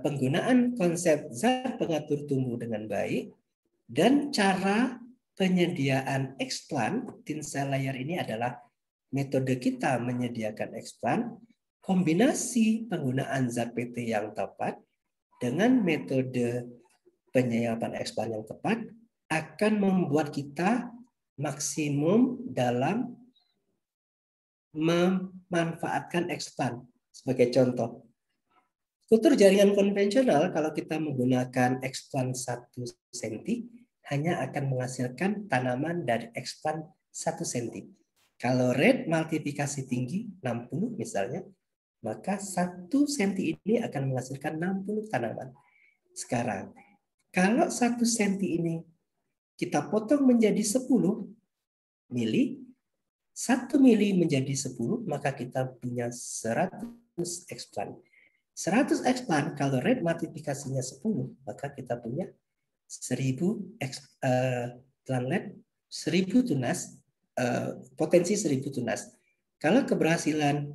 penggunaan konsep zat pengatur tumbuh dengan baik dan cara penyediaan explant, thin cell layer ini adalah metode kita menyediakan explant, kombinasi penggunaan zat PT yang tepat dengan metode penyiapan explant yang tepat akan membuat kita maksimum dalam memanfaatkan explant. Sebagai contoh, kultur jaringan konvensional kalau kita menggunakan explant 1 cm hanya akan menghasilkan tanaman dari explant 1 cm. Kalau rate multiplikasi tinggi 60 misalnya, maka 1 cm ini akan menghasilkan 60 tanaman. Sekarang, kalau 1 cm ini kita potong menjadi 10 mili, 1 mili menjadi 10, maka kita punya 100 explant. 100 explant, kalau rate multiplikasinya 10, maka kita punya 1000 plantlet, 1000 tunas, potensi 1000 tunas. Kalau keberhasilan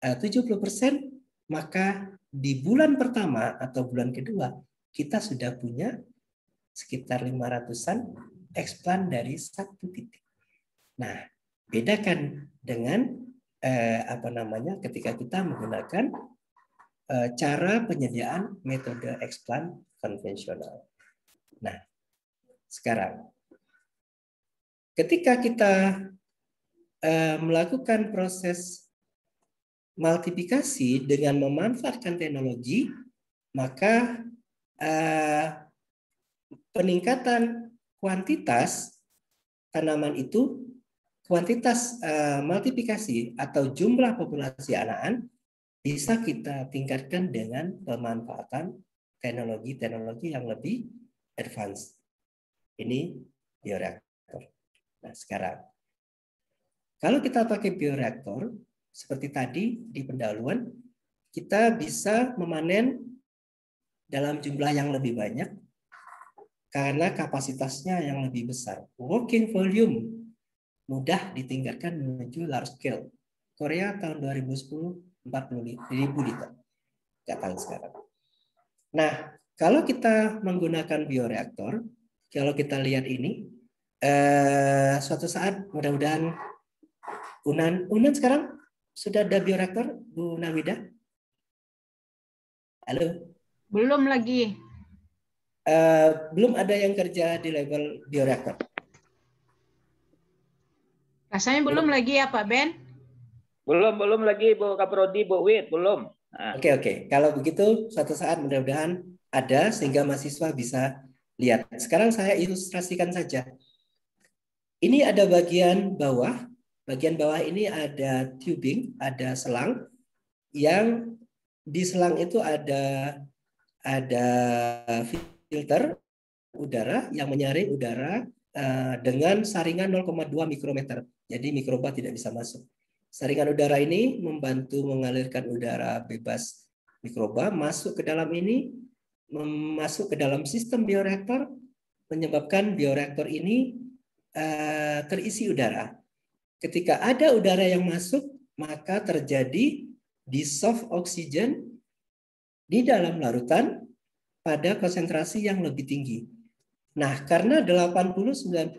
70%, maka di bulan pertama atau bulan kedua, kita sudah punya sekitar 500-an explant dari 1 titik. Nah, bedakan dengan ketika kita menggunakan cara penyediaan metode explant konvensional. Nah, sekarang ketika kita melakukan proses multiplikasi dengan memanfaatkan teknologi, maka peningkatan kuantitas tanaman itu, kuantitas multiplikasi atau jumlah populasi anakan bisa kita tingkatkan dengan pemanfaatan teknologi-teknologi yang lebih advance. Ini bioreaktor. Nah, sekarang kalau kita pakai bioreaktor seperti tadi di pendahuluan, kita bisa memanen dalam jumlah yang lebih banyak karena kapasitasnya yang lebih besar. Working volume mudah ditingkatkan menuju large scale. Korea tahun 2010 40.000 liter. Nggak tahu sekarang. Nah, kalau kita menggunakan bioreaktor, kalau kita lihat ini, suatu saat mudah-mudahan Unan sekarang sudah ada bioreaktor, Bu Nawida? Halo? Belum lagi. Belum ada yang kerja di level bioreaktor. Rasanya belum lagi ya Pak Ben? Belum lagi Bu Kaprodi, Bu Wit, belum. Nah. Oke. Kalau begitu suatu saat mudah-mudahan ada sehingga mahasiswa bisa lihat. Sekarang saya ilustrasikan saja. Ini ada bagian bawah. Bagian bawah ini ada tubing, ada selang. Yang di selang itu ada filter udara yang menyaring udara dengan saringan 0,2 mikrometer. Jadi mikroba tidak bisa masuk. Saringan udara ini membantu mengalirkan udara bebas mikroba masuk ke dalam ini, masuk ke dalam sistem bioreaktor, menyebabkan bioreaktor ini terisi udara. Ketika ada udara yang masuk, maka terjadi dissolve oksigen di dalam larutan pada konsentrasi yang lebih tinggi. Nah, karena 80-90%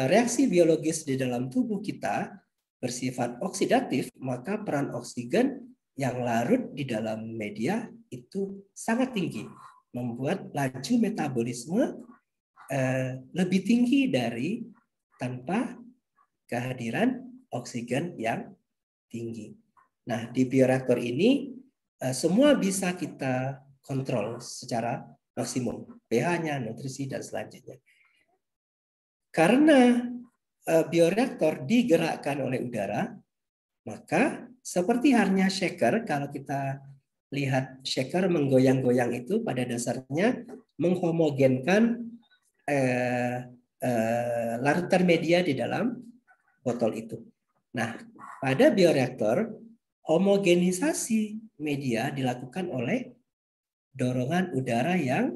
reaksi biologis di dalam tubuh kita bersifat oksidatif, maka peran oksigen yang larut di dalam media itu sangat tinggi, membuat laju metabolisme lebih tinggi dari tanpa kehadiran oksigen yang tinggi. Nah, di bioreaktor ini semua bisa kita kontrol secara maksimum, pH-nya, nutrisi, dan selanjutnya. Karena bioreaktor digerakkan oleh udara, maka seperti halnya shaker, kalau kita lihat shaker menggoyang-goyang itu pada dasarnya menghomogenkan larutan media di dalam botol itu. Nah, pada bioreaktor, homogenisasi media dilakukan oleh dorongan udara yang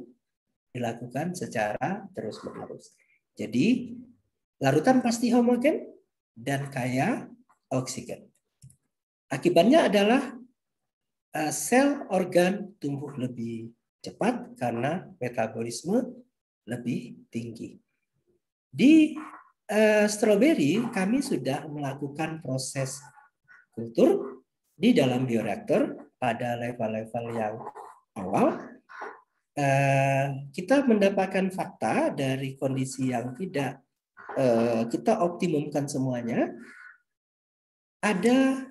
dilakukan secara terus-menerus. Jadi, larutan pasti homogen dan kaya oksigen. Akibatnya adalah sel organ tumbuh lebih cepat karena metabolisme lebih tinggi. Di stroberi kami sudah melakukan proses kultur di dalam bioreaktor pada level-level yang awal. Kita mendapatkan fakta dari kondisi yang tidak kita optimumkan semuanya. Ada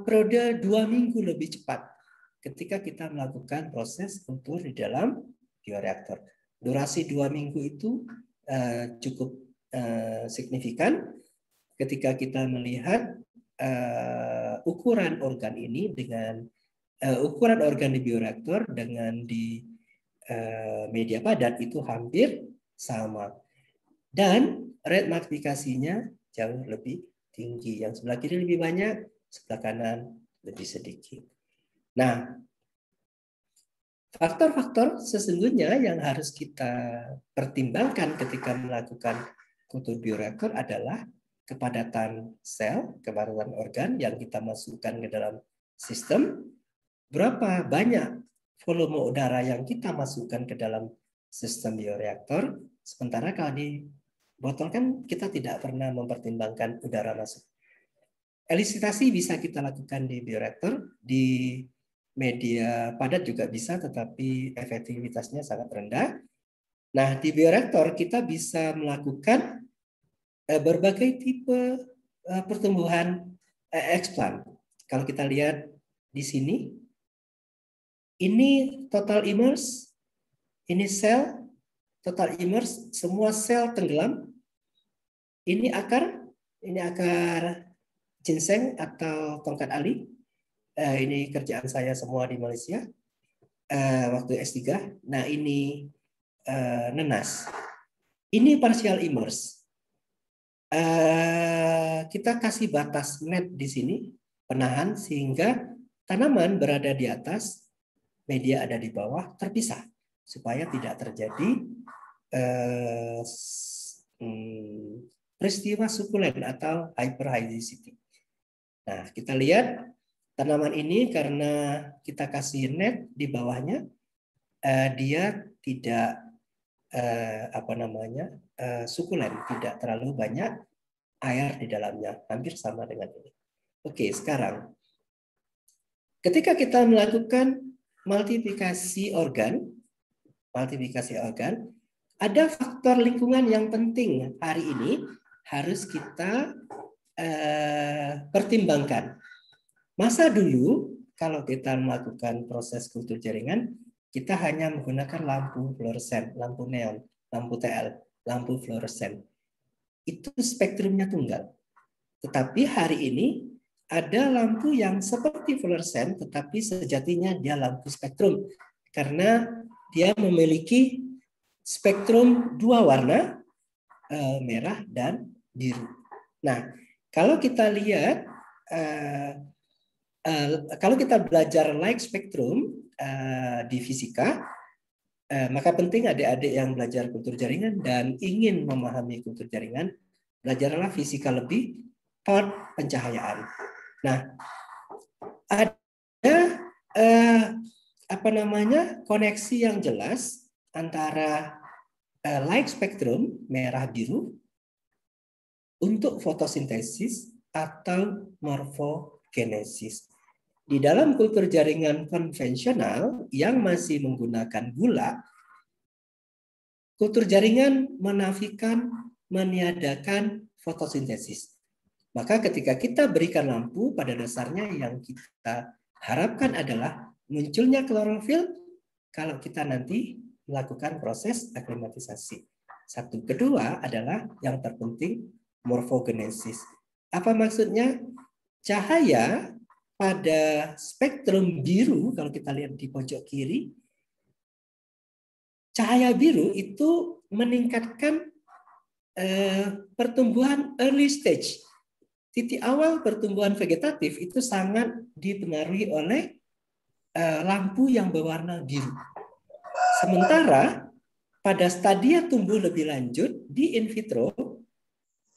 periode 2 minggu lebih cepat ketika kita melakukan proses kultur di dalam bioreaktor. Durasi 2 minggu itu cukup signifikan ketika kita melihat ukuran organ ini dengan ukuran organ di bioreaktor dengan di media padat itu hampir sama. Dan rate magnifikasinya jauh lebih tinggi. Yang sebelah kiri lebih banyak, sebelah kanan lebih sedikit. Nah, faktor-faktor sesungguhnya yang harus kita pertimbangkan ketika melakukan kultur bioreaktor adalah kepadatan sel, kepadatan organ yang kita masukkan ke dalam sistem, berapa banyak volume udara yang kita masukkan ke dalam sistem bioreaktor, sementara kalau di botol kan kita tidak pernah mempertimbangkan udara masuk. Elisitasi bisa kita lakukan di bioreaktor, di media padat juga bisa, tetapi efektivitasnya sangat rendah. Nah, di bioreaktor kita bisa melakukan berbagai tipe pertumbuhan explant. Kalau kita lihat di sini, ini total immerse, ini sel total immerse, semua sel tenggelam. Ini akar ginseng atau tongkat ali. Ini kerjaan saya semua di Malaysia waktu S3. Nah, ini nenas. Ini partial immerse. Kita kasih batas net di sini, penahan sehingga tanaman berada di atas, media ada di bawah, terpisah supaya tidak terjadi peristiwa sukulen atau hyperhydricity. Nah, kita lihat tanaman ini karena kita kasih net di bawahnya, dia tidak sukulen, tidak terlalu banyak air di dalamnya, hampir sama dengan ini. Oke, sekarang ketika kita melakukan multiplikasi organ, ada faktor lingkungan yang penting hari ini harus kita pertimbangkan. Masa dulu kalau kita melakukan proses kultur jaringan, kita hanya menggunakan lampu fluoresen, lampu neon, lampu TL, lampu fluoresen. Itu spektrumnya tunggal. Tetapi hari ini ada lampu yang seperti fluoresen, tetapi sejatinya dia lampu spektrum. Karena dia memiliki spektrum 2 warna, merah dan biru. Nah, kalau kita lihat, kalau kita belajar light spectrum di fisika, maka penting adik-adik yang belajar kultur jaringan dan ingin memahami kultur jaringan, belajarlah fisika lebih part pencahayaan. Nah, ada koneksi yang jelas antara light spectrum merah biru untuk fotosintesis atau morfogenesis. Di dalam kultur jaringan konvensional yang masih menggunakan gula, kultur jaringan menafikan, meniadakan fotosintesis. Maka ketika kita berikan lampu, pada dasarnya yang kita harapkan adalah munculnya klorofil kalau kita nanti melakukan proses aklimatisasi. Satu. Kedua adalah yang terpenting morfogenesis. Apa maksudnya? Cahaya pada spektrum biru, kalau kita lihat di pojok kiri, cahaya biru itu meningkatkan pertumbuhan early stage. Titik awal pertumbuhan vegetatif itu sangat dipengaruhi oleh lampu yang berwarna biru. Sementara pada stadia tumbuh lebih lanjut di in vitro,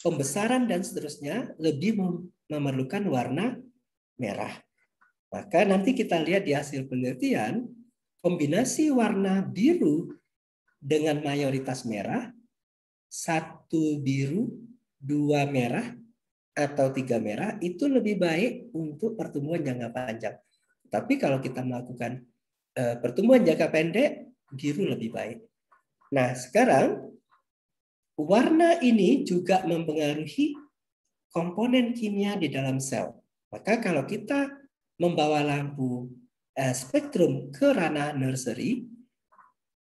pembesaran dan seterusnya lebih memerlukan warna merah. Maka nanti kita lihat di hasil penelitian, kombinasi warna biru dengan mayoritas merah, 1 biru, 2 merah, atau 3 merah, itu lebih baik untuk pertumbuhan jangka panjang. Tapi kalau kita melakukan pertumbuhan jangka pendek, biru lebih baik. Nah, sekarang warna ini juga mempengaruhi komponen kimia di dalam sel. Maka kalau kita membawa lampu spektrum ke ranah nursery,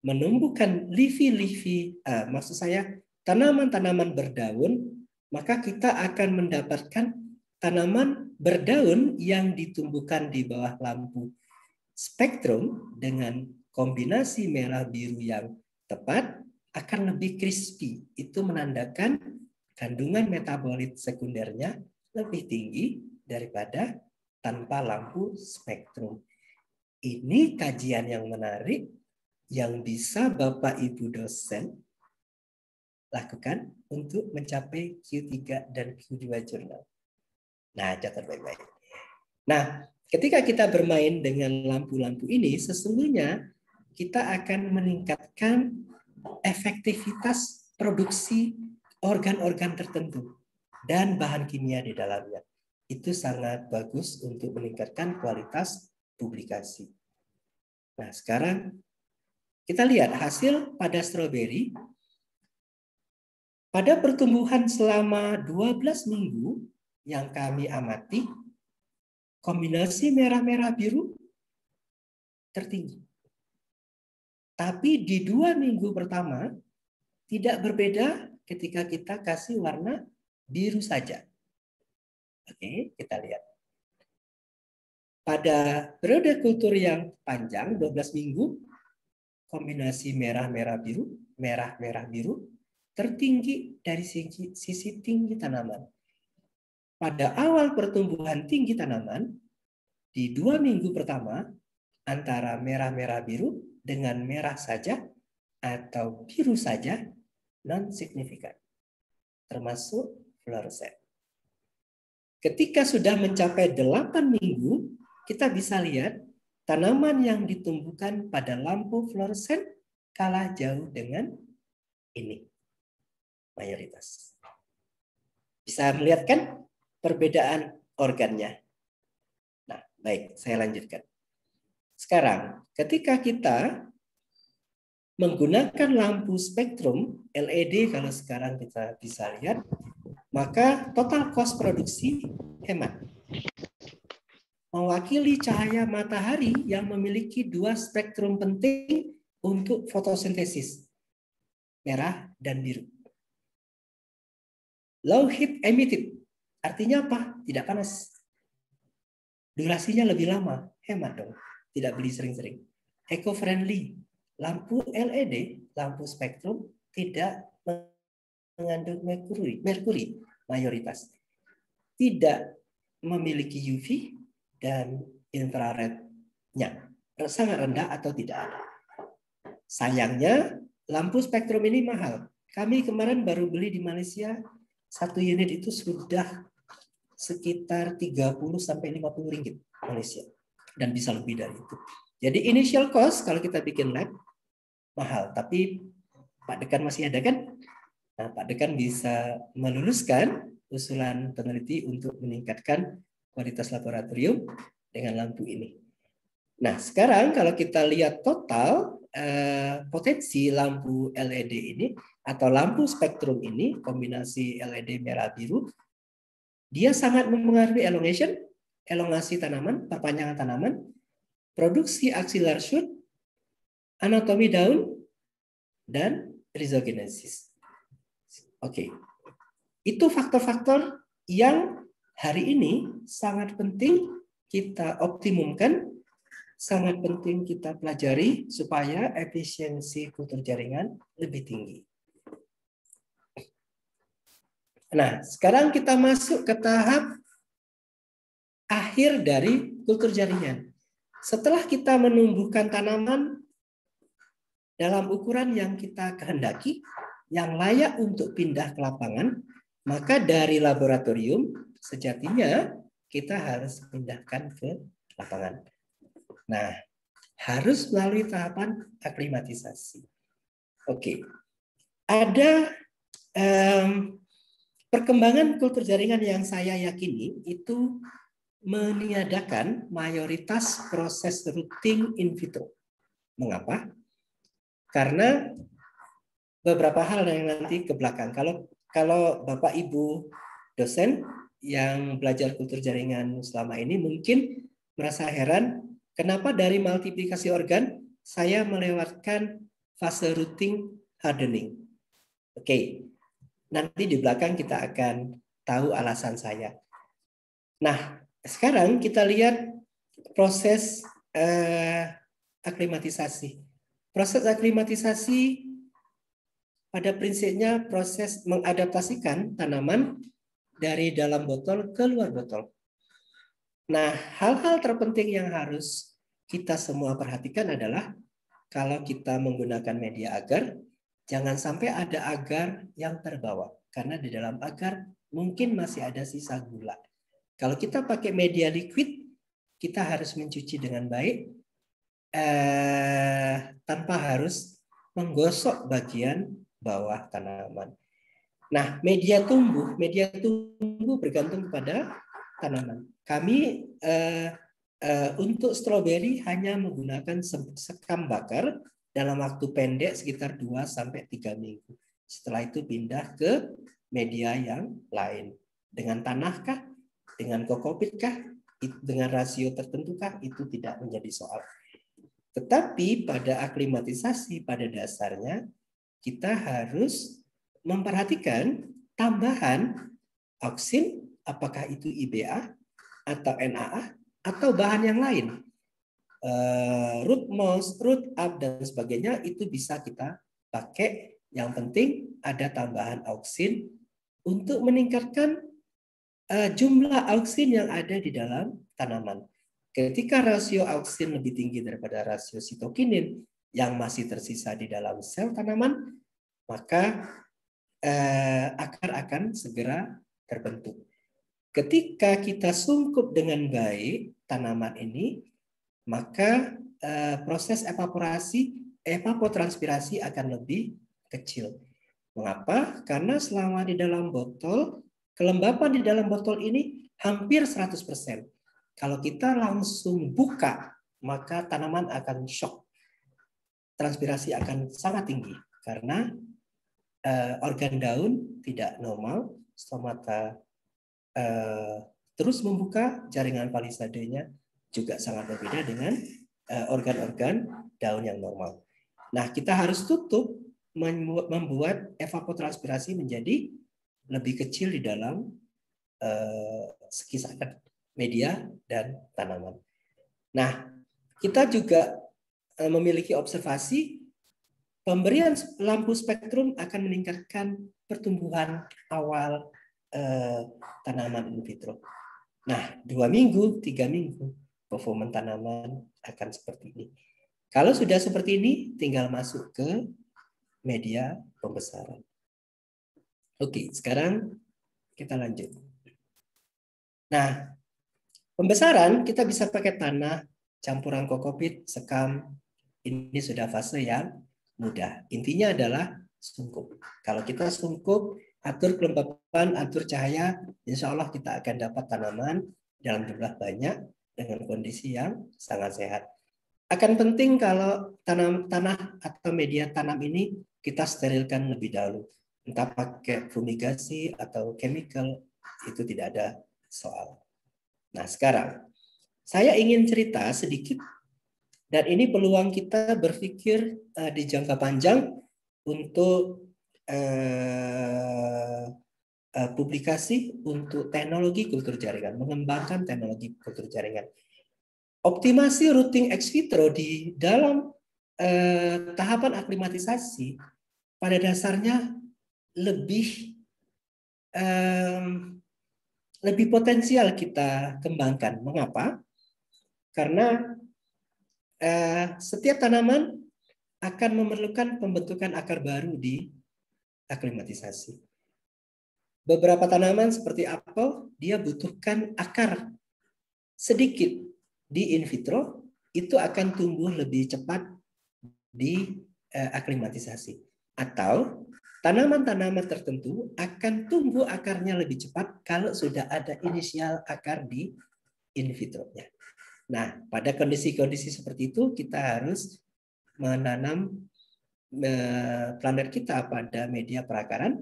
menumbuhkan maksud saya tanaman-tanaman berdaun, maka kita akan mendapatkan tanaman berdaun yang ditumbuhkan di bawah lampu spektrum dengan kombinasi merah biru yang tepat akan lebih crispy. Itu menandakan kandungan metabolit sekundernya lebih tinggi daripada tanpa lampu spektrum. Ini kajian yang menarik yang bisa Bapak Ibu dosen lakukan untuk mencapai Q3 dan Q2 jurnal. Nah, catat baik-baik. Nah, ketika kita bermain dengan lampu-lampu ini, sesungguhnya kita akan meningkatkan efektivitas produksi organ-organ tertentu dan bahan kimia di dalamnya. Itu sangat bagus untuk meningkatkan kualitas publikasi. Nah, sekarang kita lihat hasil pada stroberi. Pada pertumbuhan selama 12 minggu yang kami amati, kombinasi merah-merah biru tertinggi. Tapi di 2 minggu pertama tidak berbeda ketika kita kasih warna biru saja. Oke, kita lihat. Pada periode kultur yang panjang, 12 minggu, kombinasi merah-merah biru, merah-merah biru, tertinggi dari sisi tinggi tanaman. Pada awal pertumbuhan tinggi tanaman, di 2 minggu pertama, antara merah-merah biru dengan merah saja atau biru saja, non-signifikan, termasuk fluorescent. Ketika sudah mencapai 8 minggu, kita bisa lihat tanaman yang ditumbuhkan pada lampu fluorescent kalah jauh dengan ini. Mayoritas. Bisa melihat kan perbedaan organnya. Nah, baik, saya lanjutkan. Sekarang, ketika kita menggunakan lampu spektrum LED, kalau sekarang kita bisa lihat, maka total cost produksi hemat. Mewakili cahaya matahari yang memiliki 2 spektrum penting untuk fotosintesis, merah dan biru. Low heat emitted, artinya apa? Tidak panas. Durasinya lebih lama, hemat dong. Tidak beli sering-sering. Eco-friendly, lampu LED, lampu spektrum tidak mengandung merkuri mayoritas. Tidak memiliki UV dan infrarednya. Sangat rendah atau tidak ada. Sayangnya, lampu spektrum ini mahal. Kami kemarin baru beli di Malaysia, 1 unit itu sudah sekitar 30 sampai 50 ringgit Malaysia. Dan bisa lebih dari itu. Jadi initial cost kalau kita bikin lab mahal. Tapi Pak Dekan masih ada kan? Nah, Pak Dekan bisa meluluskan usulan peneliti untuk meningkatkan kualitas laboratorium dengan lampu ini. Nah, sekarang kalau kita lihat total potensi lampu LED ini atau lampu spektrum ini, kombinasi LED merah biru, Dia sangat mempengaruhi elongasi tanaman, perpanjangan tanaman, produksi axillary shoot, anatomi daun, dan rhizogenesis. Oke. Itu faktor-faktor yang hari ini sangat penting kita optimumkan, sangat penting kita pelajari supaya efisiensi kultur jaringan lebih tinggi. Nah, sekarang kita masuk ke tahap akhir dari kultur jaringan. Setelah kita menumbuhkan tanaman dalam ukuran yang kita kehendaki, yang layak untuk pindah ke lapangan, maka dari laboratorium sejatinya kita harus pindahkan ke lapangan. Nah, harus melalui tahapan aklimatisasi. Oke, ada perkembangan kultur jaringan yang saya yakini itu meniadakan mayoritas proses routing in vitro. Mengapa? Karena beberapa hal yang nanti ke belakang. Kalau Bapak Ibu dosen yang belajar kultur jaringan selama ini mungkin merasa heran kenapa dari multiplikasi organ saya melewatkan fase routing hardening. Oke. Nanti di belakang kita akan tahu alasan saya. Nah, sekarang kita lihat proses aklimatisasi. Proses aklimatisasi pada prinsipnya proses mengadaptasikan tanaman dari dalam botol ke luar botol. Nah, hal-hal terpenting yang harus kita semua perhatikan adalah kalau kita menggunakan media agar, jangan sampai ada agar yang terbawa. Karena di dalam agar mungkin masih ada sisa gula. Kalau kita pakai media liquid, kita harus mencuci dengan baik tanpa harus menggosok bagian bawah tanaman. Nah, media tumbuh bergantung kepada tanaman. Kami untuk stroberi hanya menggunakan sekam bakar dalam waktu pendek sekitar 2-3 minggu. Setelah itu pindah ke media yang lain. Dengan tanahkah? Dengan kokopitkah? Dengan rasio tertentukah? Itu tidak menjadi soal. Tetapi pada aklimatisasi pada dasarnya kita harus memperhatikan tambahan oksin, apakah itu IBA atau NAA atau bahan yang lain. Root moss, root up dan sebagainya itu bisa kita pakai. Yang penting ada tambahan oksin untuk meningkatkan jumlah oksin yang ada di dalam tanaman. Ketika rasio oksin lebih tinggi daripada rasio sitokinin yang masih tersisa di dalam sel tanaman, maka akar akan segera terbentuk. Ketika kita sungkup dengan baik tanaman ini, maka proses evapotranspirasi akan lebih kecil. Mengapa? Karena selama di dalam botol, kelembapan di dalam botol ini hampir 100%. Kalau kita langsung buka, maka tanaman akan shock. Transpirasi akan sangat tinggi karena organ daun tidak normal, stomata terus membuka, jaringan palisadenya juga sangat berbeda dengan organ-organ daun yang normal. Nah, kita harus tutup membuat evapotranspirasi menjadi lebih kecil di dalam sekisaran media dan tanaman. Nah, kita juga memiliki observasi pemberian lampu spektrum akan meningkatkan pertumbuhan awal tanaman in vitro. Nah, 2 minggu, 3 minggu, performa tanaman akan seperti ini. Kalau sudah seperti ini, tinggal masuk ke media pembesaran. Oke, sekarang kita lanjut. Nah, pembesaran kita bisa pakai tanah, campuran kokopit, sekam. Ini sudah fase yang mudah. Intinya adalah sungkup. Kalau kita sungkup, atur kelembapan, atur cahaya, insya Allah kita akan dapat tanaman dalam jumlah banyak dengan kondisi yang sangat sehat. Akan penting kalau tanah atau media tanam ini kita sterilkan lebih dahulu. Entah pakai fumigasi atau chemical Itu tidak ada soal. Nah, sekarang saya ingin cerita sedikit, dan ini peluang kita berpikir di jangka panjang untuk publikasi untuk teknologi kultur jaringan, mengembangkan teknologi kultur jaringan. Optimasi routing ex vitro di dalam tahapan aklimatisasi pada dasarnya lebih potensial kita kembangkan. Mengapa? Karena setiap tanaman akan memerlukan pembentukan akar baru di aklimatisasi. Beberapa tanaman seperti apel, dia butuhkan akar sedikit di in vitro, itu akan tumbuh lebih cepat di aklimatisasi. Atau tanaman-tanaman tertentu akan tumbuh akarnya lebih cepat kalau sudah ada inisial akar di in vitro-nya. Nah, pada kondisi-kondisi seperti itu kita harus menanam planet kita pada media perakaran,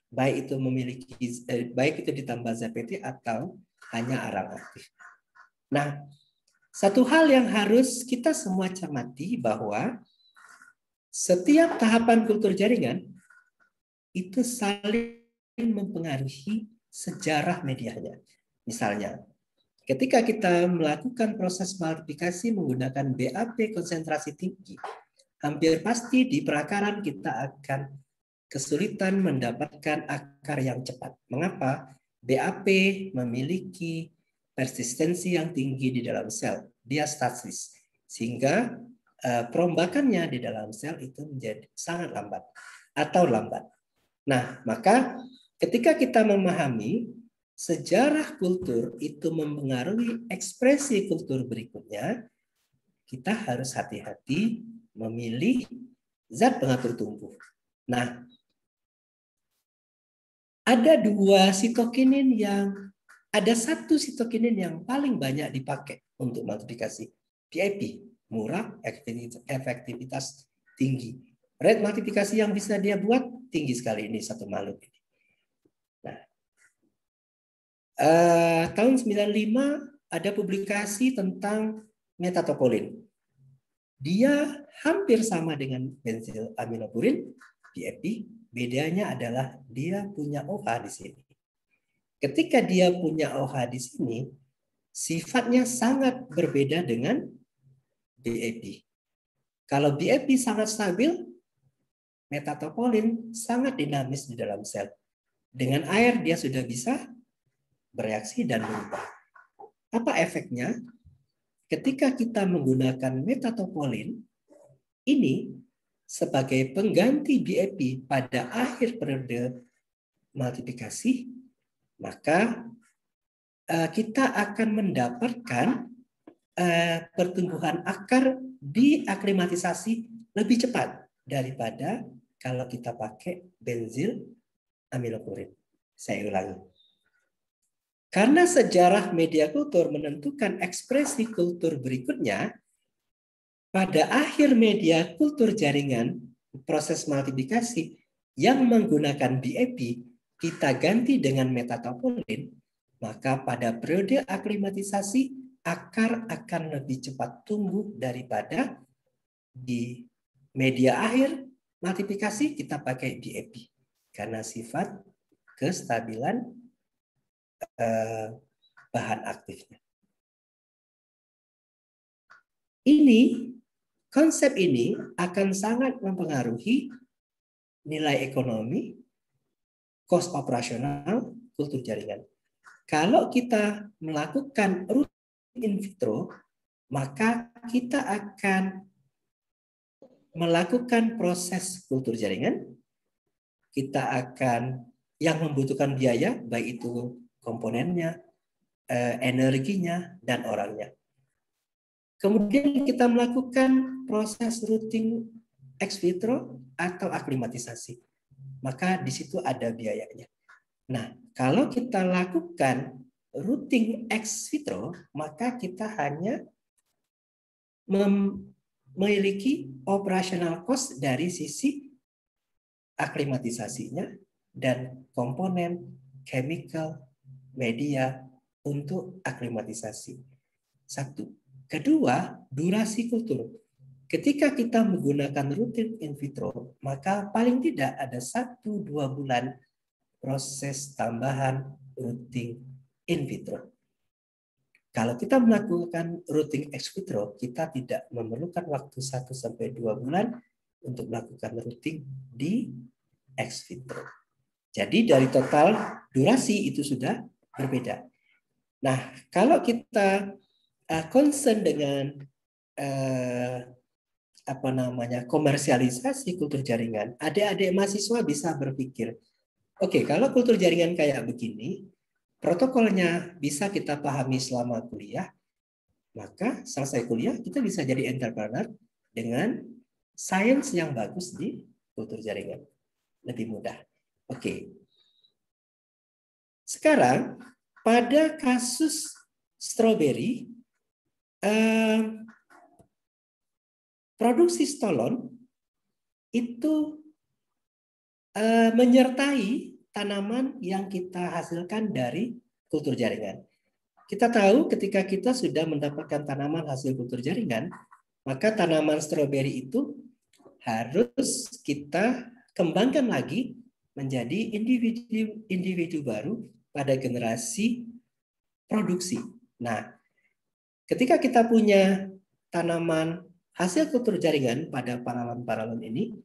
baik itu ditambah ZPT atau hanya arang aktif. Nah, satu hal yang harus kita semua cermati bahwa setiap tahapan kultur jaringan itu saling mempengaruhi sejarah medianya. Misalnya, ketika kita melakukan proses multiplikasi menggunakan BAP konsentrasi tinggi, hampir pasti di perakaran kita akan kesulitan mendapatkan akar yang cepat. Mengapa? BAP memiliki persistensi yang tinggi di dalam sel, dia statis, sehingga perombakannya di dalam sel itu menjadi sangat lambat atau lambat. Nah, maka ketika kita memahami sejarah kultur itu mempengaruhi ekspresi kultur berikutnya, kita harus hati-hati memilih zat pengatur tumbuh. Nah, ada satu sitokinin yang paling banyak dipakai untuk multiplikasi, PIP, murah, efektivitas tinggi. Rate multiplikasi yang bisa dia buat tinggi sekali ini satu makhluk ini. Nah, tahun 95 ada publikasi tentang metatopolin. Dia hampir sama dengan bensil aminopurin, PIP, bedanya adalah dia punya OH di sini. Ketika dia punya OH di sini, sifatnya sangat berbeda dengan BAP. Kalau BAP sangat stabil, metatopolin sangat dinamis di dalam sel. Dengan air dia sudah bisa bereaksi dan berubah. Apa efeknya? Ketika kita menggunakan metatopolin, ini sebagai pengganti BAP pada akhir periode multiplikasi, maka kita akan mendapatkan pertumbuhan akar di aklimatisasi lebih cepat daripada kalau kita pakai bensil aminopurin. Saya ulangi. Karena sejarah media kultur menentukan ekspresi kultur berikutnya, pada akhir media kultur jaringan, proses multiplikasi yang menggunakan BAP, kita ganti dengan metatopolin, maka pada periode aklimatisasi, akar akan lebih cepat tumbuh daripada di media akhir multiplikasi kita pakai BAP. Karena sifat kestabilan bahan aktifnya. Konsep ini akan sangat mempengaruhi nilai ekonomi, cost operasional, kultur jaringan. Kalau kita melakukan routing in vitro, maka kita akan melakukan proses kultur jaringan. Kita akan yang membutuhkan biaya, baik itu komponennya, energinya, dan orangnya. Kemudian kita melakukan proses routing ex vitro atau aklimatisasi. Maka di situ ada biayanya. Nah, kalau kita lakukan routing ex vitro, maka kita hanya memiliki operational cost dari sisi aklimatisasinya dan komponen, chemical, media untuk aklimatisasi. Satu. Kedua, durasi kultur. Ketika kita menggunakan rutin in vitro, maka paling tidak ada 1-2 bulan proses tambahan rutin in vitro. Kalau kita melakukan rutin ex vitro, kita tidak memerlukan waktu 1-2 bulan untuk melakukan rutin di ex vitro. Jadi dari total durasi itu sudah berbeda. Nah, kalau kita concern dengan komersialisasi kultur jaringan, adik-adik mahasiswa bisa berpikir, oke, kalau kultur jaringan kayak begini, protokolnya bisa kita pahami selama kuliah, maka selesai kuliah kita bisa jadi entrepreneur dengan sains yang bagus di kultur jaringan. Lebih mudah. Oke. Sekarang, pada kasus strawberry, produksi stolon itu menyertai tanaman yang kita hasilkan dari kultur jaringan. Kita tahu ketika kita sudah mendapatkan tanaman hasil kultur jaringan, maka tanaman stroberi itu harus kita kembangkan lagi menjadi individu baru pada generasi produksi. Nah, ketika kita punya tanaman hasil kultur jaringan pada paralon-paralon ini,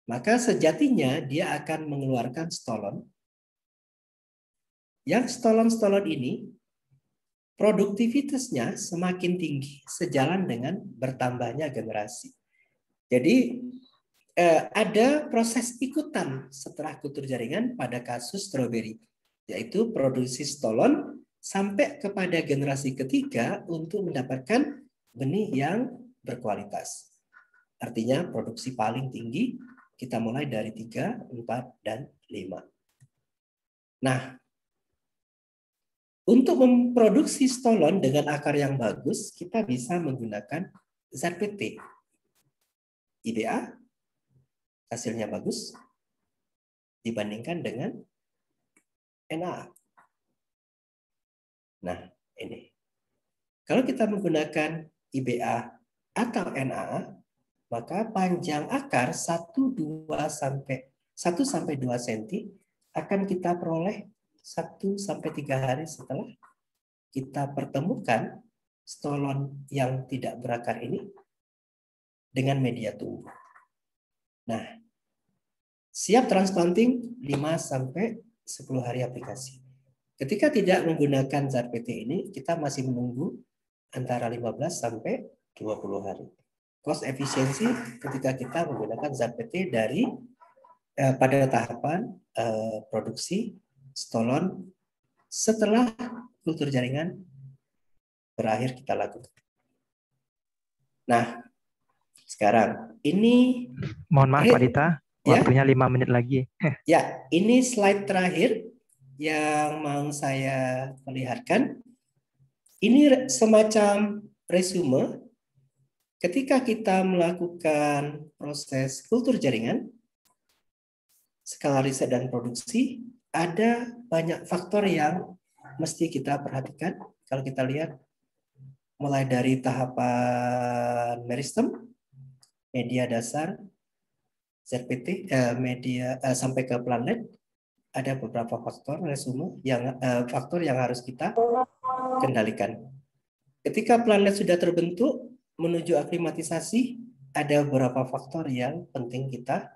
maka sejatinya dia akan mengeluarkan stolon. Yang stolon-stolon ini produktivitasnya semakin tinggi sejalan dengan bertambahnya generasi. Jadi ada proses ikutan setelah kultur jaringan pada kasus stroberi, yaitu produksi stolon sampai kepada generasi ketiga untuk mendapatkan benih yang berkualitas. Artinya produksi paling tinggi kita mulai dari 3, 4, dan 5. Nah, untuk memproduksi stolon dengan akar yang bagus, kita bisa menggunakan ZPT. IBA hasilnya bagus dibandingkan dengan NAA. Nah, ini. Kalau kita menggunakan IBA atau NAA, maka panjang akar 1-2 cm akan kita peroleh 1-3 hari setelah kita pertemukan stolon yang tidak berakar ini dengan media tumbuh. Nah, siap transplanting 5-10 hari aplikasi. Ketika tidak menggunakan zat PT ini, kita masih menunggu antara 15-20 hari. Cost efisiensi ketika kita menggunakan zat PT dari pada tahapan produksi stolon setelah kultur jaringan berakhir kita lakukan. Nah, sekarang ini mohon maaf Pak Dita, waktunya 5 menit lagi. Ya, ini slide terakhir yang mau saya perlihatkan. Ini semacam resume ketika kita melakukan proses kultur jaringan, skala riset dan produksi, ada banyak faktor yang mesti kita perhatikan. Kalau kita lihat mulai dari tahapan meristem, media dasar, ZPT, media sampai ke planlet, ada beberapa faktor resume faktor yang harus kita kendalikan. Ketika planlet sudah terbentuk menuju aklimatisasi, ada beberapa faktor yang penting kita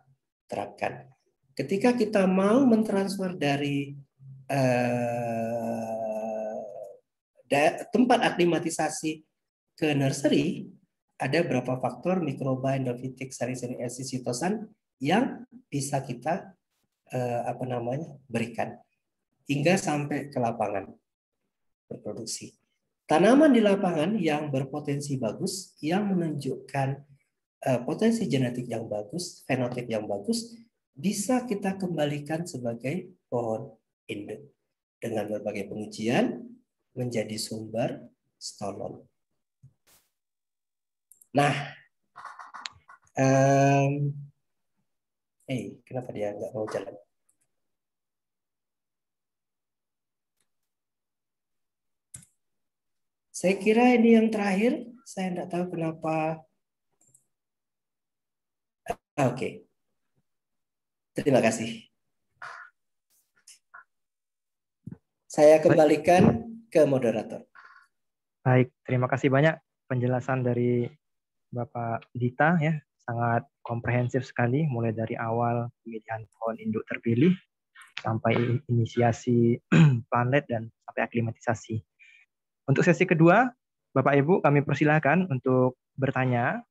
terapkan. Ketika kita mau mentransfer dari tempat aklimatisasi ke nursery, ada beberapa faktor mikroba, endofytik, salicin, sitosan yang bisa kita berikan hingga sampai ke lapangan berproduksi. Tanaman di lapangan yang berpotensi bagus, yang menunjukkan potensi genetik yang bagus, fenotip yang bagus, bisa kita kembalikan sebagai pohon induk dengan berbagai pengujian menjadi sumber stolon. Nah, kenapa dia nggak mau jalan? Saya kira ini yang terakhir. Saya tidak tahu kenapa. Oke, terima kasih. Saya kembalikan ke moderator. Baik, terima kasih banyak penjelasan dari Bapak Dita ya, sangat komprehensif sekali mulai dari awal pemilihan pohon induk terpilih sampai inisiasi planet dan sampai aklimatisasi. Untuk sesi kedua, Bapak Ibu kami persilahkan untuk bertanya.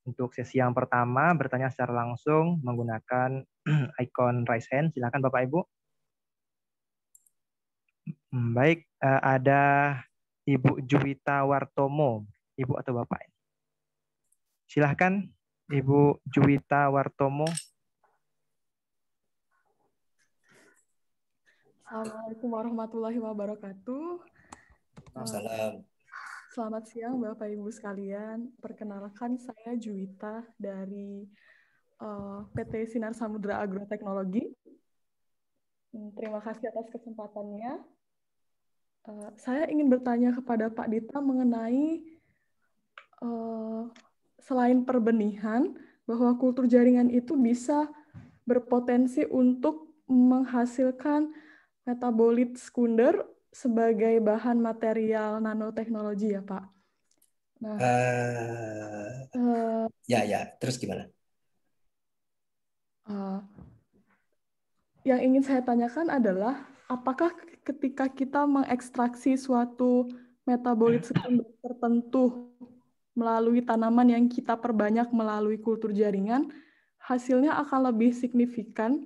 Untuk sesi yang pertama, bertanya secara langsung menggunakan icon raise hand. Silakan Bapak Ibu. Baik, ada Ibu Juwita Wartomo, Ibu atau Bapak? Silahkan Ibu Juwita Wartomo. Assalamualaikum warahmatullahi wabarakatuh. Salam. Selamat siang Bapak Ibu sekalian. Perkenalkan saya Juwita dari PT Sinar Samudra Agroteknologi. Terima kasih atas kesempatannya. Saya ingin bertanya kepada Pak Dita mengenai selain perbenihan, bahwa kultur jaringan itu bisa berpotensi untuk menghasilkan metabolit sekunder sebagai bahan material nanoteknologi ya Pak. Nah, ya, terus gimana? Yang ingin saya tanyakan adalah, apakah ketika kita mengekstraksi suatu metabolit sekunder tertentu melalui tanaman yang kita perbanyak melalui kultur jaringan, hasilnya akan lebih signifikan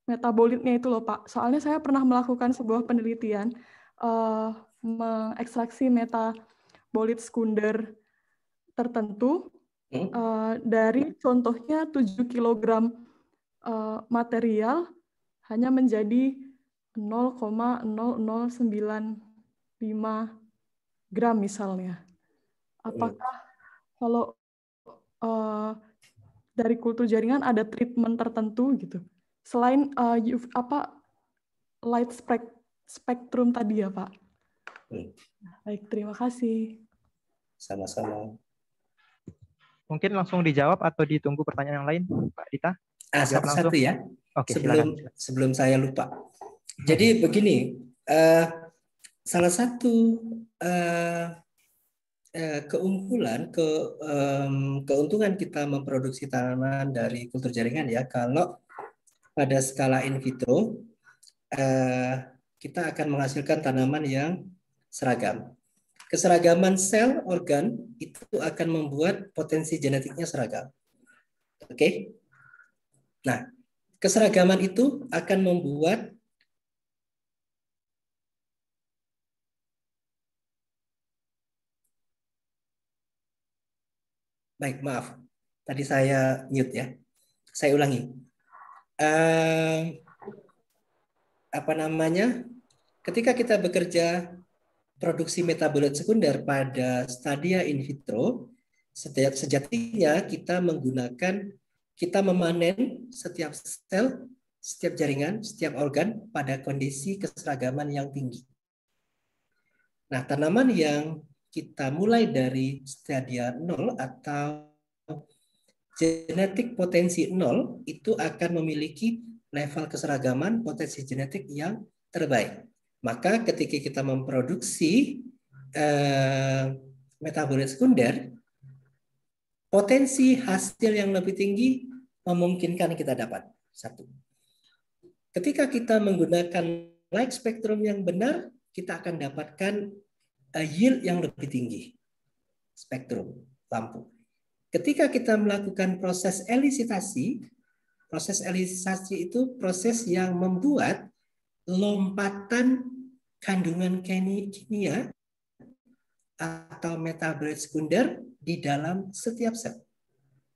metabolitnya itu loh Pak. Soalnya saya pernah melakukan sebuah penelitian mengekstraksi metabolit sekunder tertentu dari contohnya 7 kg material hanya menjadi 0,0095 gram misalnya. Apakah kalau dari kultur jaringan ada treatment tertentu gitu? Selain light spectrum tadi ya Pak. Baik, terima kasih. Sama-sama. Mungkin langsung dijawab atau ditunggu pertanyaan yang lain, Pak Dita? Satu-satu ya. Oke, sebelum saya lupa. Jadi begini, salah satu keuntungan kita memproduksi tanaman dari kultur jaringan ya, kalau pada skala in vitro kita akan menghasilkan tanaman yang seragam. Keseragaman sel organ itu akan membuat potensi genetiknya seragam. Oke? Nah, keseragaman itu akan membuat baik, maaf. Tadi saya mute ya. Saya ulangi. Ketika kita bekerja produksi metabolit sekunder pada stadia in vitro, sejatinya kita memanen setiap sel, setiap jaringan, setiap organ pada kondisi keseragaman yang tinggi. Nah, tanaman yang kita mulai dari stadia 0 atau genetik potensi 0 itu akan memiliki level keseragaman potensi genetik yang terbaik. Maka ketika kita memproduksi metabolit sekunder, potensi hasil yang lebih tinggi memungkinkan kita dapat. Satu. Ketika kita menggunakan light spectrum yang benar, kita akan dapatkan yield yang lebih tinggi. Spektrum lampu. Ketika kita melakukan proses elisitasi itu proses yang membuat lompatan kandungan kimia atau metabolit sekunder di dalam setiap sel.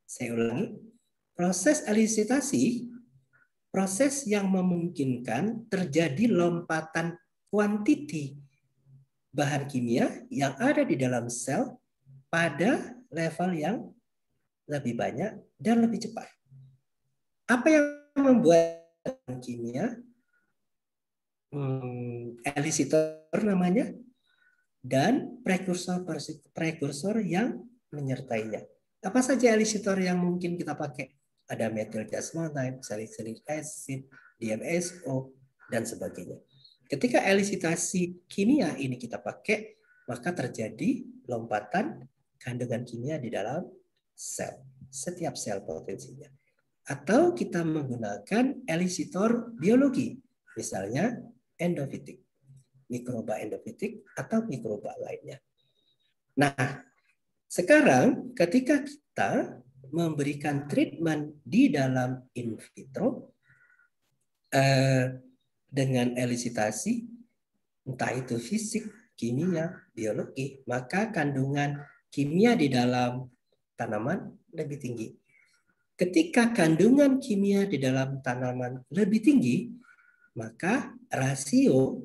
Saya ulangi, proses elisitasi, proses yang memungkinkan terjadi lompatan kuantiti bahan kimia yang ada di dalam sel pada level yang lebih banyak dan lebih cepat. Apa yang membuat bahan kimia elisitor namanya? dan prekursor yang menyertainya. Apa saja elisitor yang mungkin kita pakai? Ada methyl jasmonate, salicylic acid, DMSO, dan sebagainya. Ketika elisitasi kimia ini kita pakai, maka terjadi lompatan kandungan kimia di dalam sel, setiap sel potensinya. Atau kita menggunakan elisitor biologi, misalnya endofitik, mikroba endofitik, atau mikroba lainnya. Nah, sekarang ketika kita memberikan treatment di dalam in vitro dengan elisitasi, entah itu fisik, kimia, biologi, maka kandungan kimia di dalam tanaman lebih tinggi. Ketika kandungan kimia di dalam tanaman lebih tinggi, maka rasio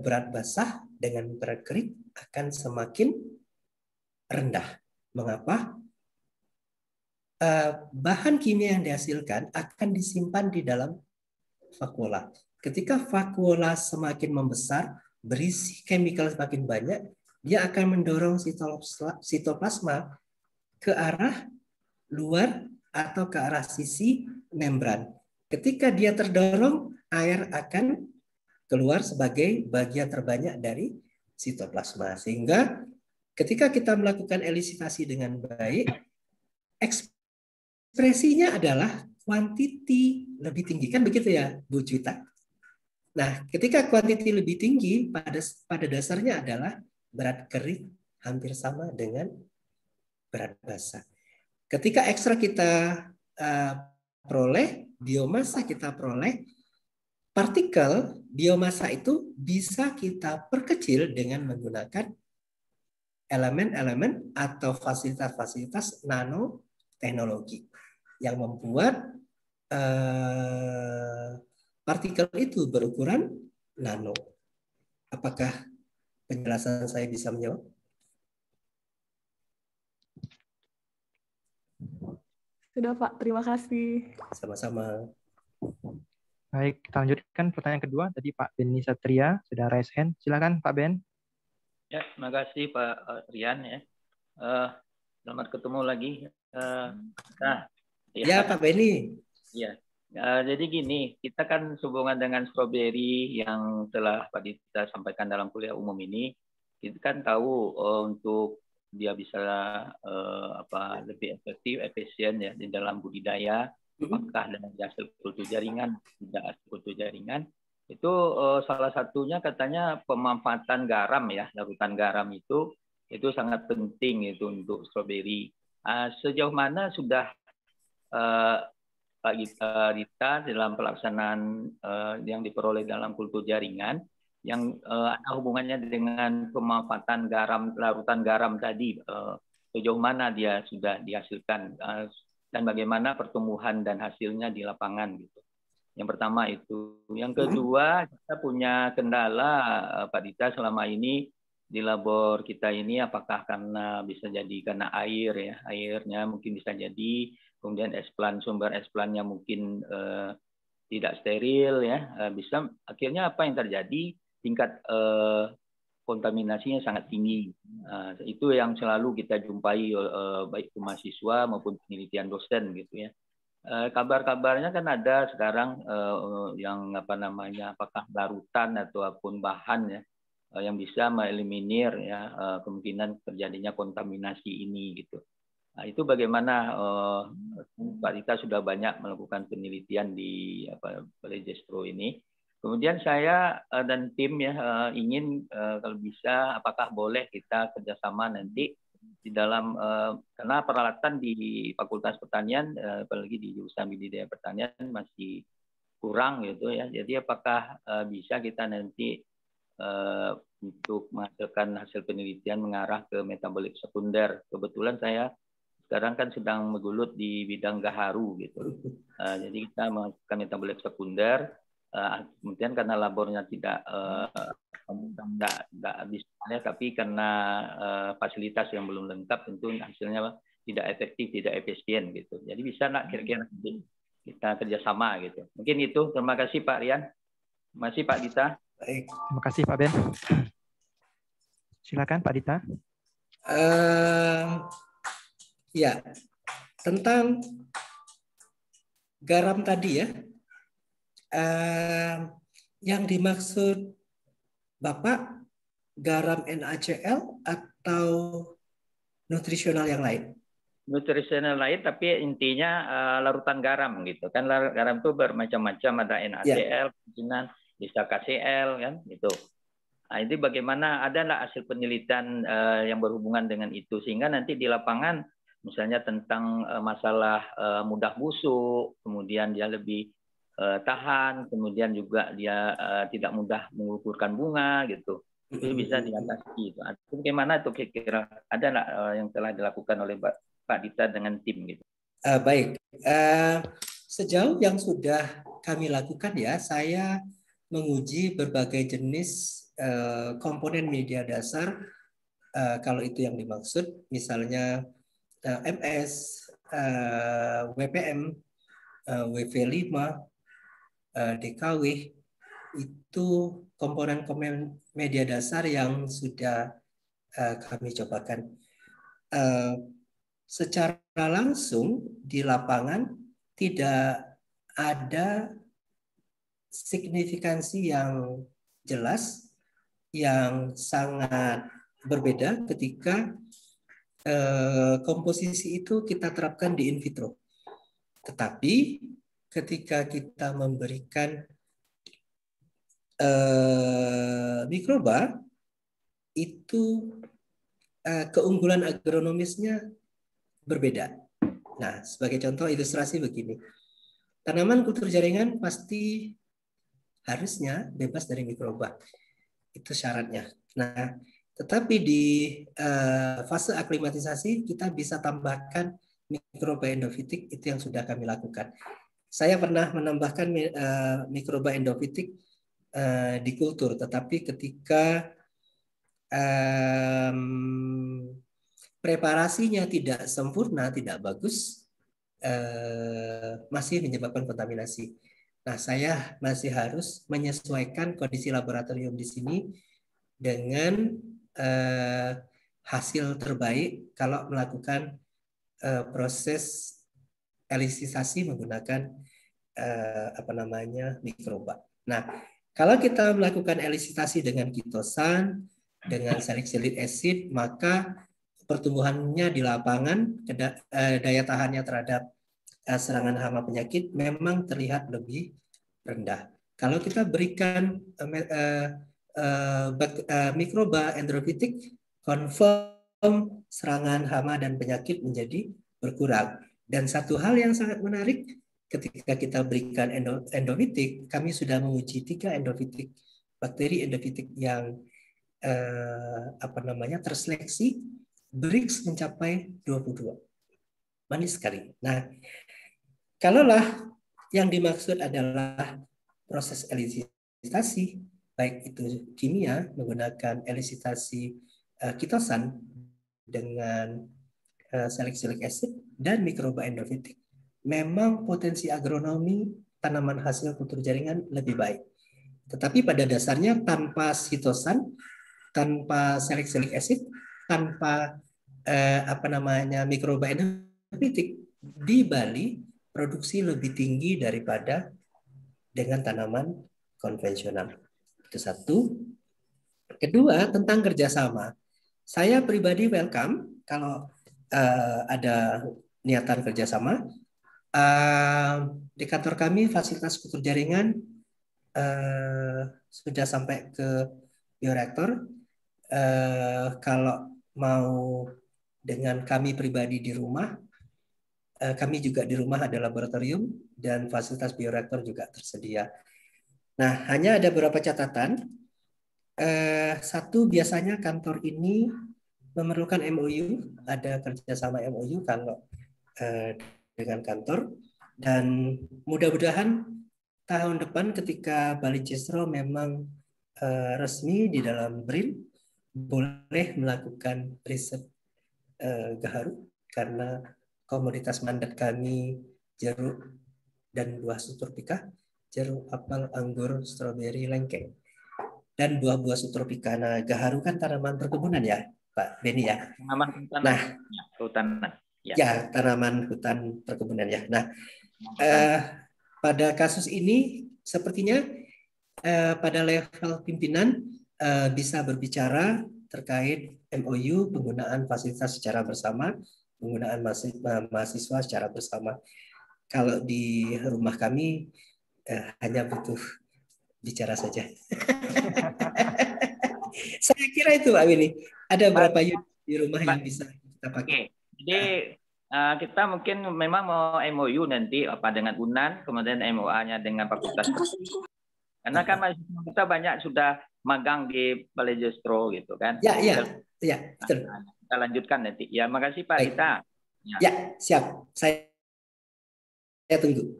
berat basah dengan berat kering akan semakin rendah. Mengapa? Bahan kimia yang dihasilkan akan disimpan di dalam vakuola. Ketika vakuola semakin membesar, berisi chemical semakin banyak, dia akan mendorong sitoplasma ke arah luar atau ke arah sisi membran. Ketika dia terdorong, air akan keluar sebagai bagian terbanyak dari sitoplasma. Sehingga ketika kita melakukan elisitasi dengan baik, ekspresinya adalah quantity lebih tinggi. Kan begitu ya, Bu Juwita? Nah, ketika quantity lebih tinggi, pada dasarnya adalah berat kering hampir sama dengan berat basah. Ketika ekstrak kita peroleh, biomasa kita peroleh, partikel biomasa itu bisa kita perkecil dengan menggunakan elemen-elemen atau fasilitas-fasilitas nanoteknologi yang membuat partikel itu berukuran nano. Apakah penjelasan saya bisa menjawab? Sudah, Pak. Terima kasih. Sama-sama. Baik, kita lanjutkan pertanyaan kedua. Tadi Pak Beni Satria sudah raise hand. Silakan Pak Ben. Ya, terima kasih Pak Rian ya. Selamat ketemu lagi. Ya Pak Beni. Ya. Jadi gini, kita kan sehubungan dengan strawberry yang telah Pak Dita sampaikan dalam kuliah umum ini, kita kan tahu untuk dia bisa lebih efektif, efisien ya di dalam budidaya, apakah dari hasil kultur jaringan, tidak hasil kultur jaringan, itu salah satunya katanya pemanfaatan garam ya, larutan garam itu sangat penting itu untuk strawberry. Sejauh mana sudah Pak Dita dalam pelaksanaan yang diperoleh dalam kultur jaringan yang ada hubungannya dengan pemanfaatan garam, larutan garam tadi, sejauh mana dia sudah dihasilkan dan bagaimana pertumbuhan dan hasilnya di lapangan gitu. Yang pertama itu. Yang kedua, kita punya kendala Pak Dita selama ini di labor kita ini, apakah karena bisa jadi karena air ya, airnya mungkin bisa jadi, kemudian sumber esplannya mungkin tidak steril ya, bisa akhirnya apa yang terjadi, tingkat kontaminasinya sangat tinggi. Itu yang selalu kita jumpai baik itu mahasiswa maupun penelitian dosen gitu ya. Kabar-kabarnya kan ada sekarang yang apakah larutan ataupun bahan ya yang bisa mengeliminir ya kemungkinan terjadinya kontaminasi ini gitu. Nah, itu bagaimana Pak Dita sudah banyak melakukan penelitian di Balai Jestro ini. Kemudian saya dan tim ya ingin kalau bisa apakah boleh kita kerjasama nanti di dalam karena peralatan di Fakultas Pertanian apalagi di jurusan budidaya pertanian masih kurang gitu ya. Jadi apakah bisa kita nanti untuk menghasilkan hasil penelitian mengarah ke metabolit sekunder. Kebetulan saya sekarang kan sedang menggelut di bidang gaharu gitu. Jadi kita menghasilkan metabolit sekunder. Kemudian karena labornya tidak bisa, tapi karena fasilitas yang belum lengkap tentu hasilnya tidak efektif, tidak efisien gitu. Jadi bisa kira-kira kita kerjasama gitu. Mungkin itu. Terima kasih Pak Rian. Terima kasih Pak Dita. Baik. Terima kasih Pak Ben. Silakan Pak Dita. Ya, tentang garam tadi ya, yang dimaksud Bapak garam NaCl atau nutrisional yang lain? Nutrisional lain, tapi intinya larutan garam gitu kan. Garam itu bermacam-macam, ada NaCl, bisa KCl kan gitu. Nah, ini bagaimana, ada nggak hasil penelitian yang berhubungan dengan itu, sehingga nanti di lapangan misalnya tentang masalah mudah busuk, kemudian dia lebih tahan, kemudian juga dia tidak mudah mengukurkan bunga gitu, itu bisa diatasi. Itu bagaimana itu kira-kira, ada nggak yang telah dilakukan oleh Pak Dita dengan tim gitu? Baik, sejauh yang sudah kami lakukan ya, saya menguji berbagai jenis komponen media dasar, kalau itu yang dimaksud, misalnya MS, WPM, WV5, DKW, itu komponen-komponen media dasar yang sudah kami cobakan. Secara langsung di lapangan tidak ada signifikansi yang jelas yang sangat berbeda ketika komposisi itu kita terapkan di in vitro. Tetapi ketika kita memberikan mikroba, itu keunggulan agronomisnya berbeda. Nah, sebagai contoh ilustrasi begini. Tanaman kultur jaringan pasti harusnya bebas dari mikroba. Itu syaratnya. Nah, tetapi di fase aklimatisasi kita bisa tambahkan mikroba endofitik, itu yang sudah kami lakukan. Saya pernah menambahkan mikroba endofitik di kultur, tetapi ketika preparasinya tidak sempurna, tidak bagus, masih menyebabkan kontaminasi. Nah, saya masih harus menyesuaikan kondisi laboratorium di sini dengan hasil terbaik kalau melakukan proses elisisasi menggunakan mikroba. Nah, kalau kita melakukan elisisasi dengan kitosan, dengan salicylic acid, maka pertumbuhannya di lapangan, daya tahannya terhadap serangan hama penyakit memang terlihat lebih rendah. Kalau kita berikan mikroba endofitik, confirm serangan hama dan penyakit menjadi berkurang. Dan satu hal yang sangat menarik, ketika kita berikan endofitik, kami sudah menguji 3 endofitik, bakteri endofitik yang terseleksi, Brix mencapai 22. Manis sekali. Nah, kalaulah yang dimaksud adalah proses elisisasi, baik itu kimia menggunakan elisisasi kitosan dengan salicylic acid dan mikroba endofitik, memang potensi agronomi tanaman hasil kultur jaringan lebih baik. Tetapi pada dasarnya tanpa kitosan, tanpa salicylic acid, tanpa mikroba endofitik, di Bali produksi lebih tinggi daripada dengan tanaman konvensional. Itu satu. Kedua, tentang kerjasama. Saya pribadi welcome kalau ada niatan kerjasama. Di kantor kami fasilitas kultur jaringan sudah sampai ke bioreaktor. Kalau mau dengan kami pribadi di rumah, kami juga di rumah ada laboratorium dan fasilitas bioreaktor juga tersedia. Nah, hanya ada beberapa catatan. Satu, biasanya kantor ini memerlukan MOU, ada kerjasama MOU kalau dengan kantor, dan mudah-mudahan tahun depan ketika Bali Jestro memang resmi di dalam BRIN, boleh melakukan riset gaharu, karena komoditas mandat kami jeruk dan buah subtropika, jeruk, apel, anggur, stroberi, lengkeng. dan buah-buah subtropika. Nah, gaharu kan tanaman perkebunan ya, Pak Beni ya. Tanaman hutan. Nah, ya, hutanan. Ya. Ya, tanaman hutan perkebunan ya. Nah, pada kasus ini sepertinya pada level pimpinan bisa berbicara terkait MOU, penggunaan fasilitas secara bersama, penggunaan mahasiswa secara bersama. Kalau di rumah kami hanya butuh bicara saja. Saya kira itu Pak Winnie. Ada berapa unit di rumah yang bisa kita pakai? Oke. Jadi kita mungkin memang mau MOU nanti apa dengan UNAN, kemudian MOA-nya dengan fakultas. Karena kan mahasiswa kita banyak sudah magang di Balai Justru gitu kan. Ya, betul. Kita lanjutkan nanti. Ya, makasih Pak Dita. Ya, siap. Saya tunggu.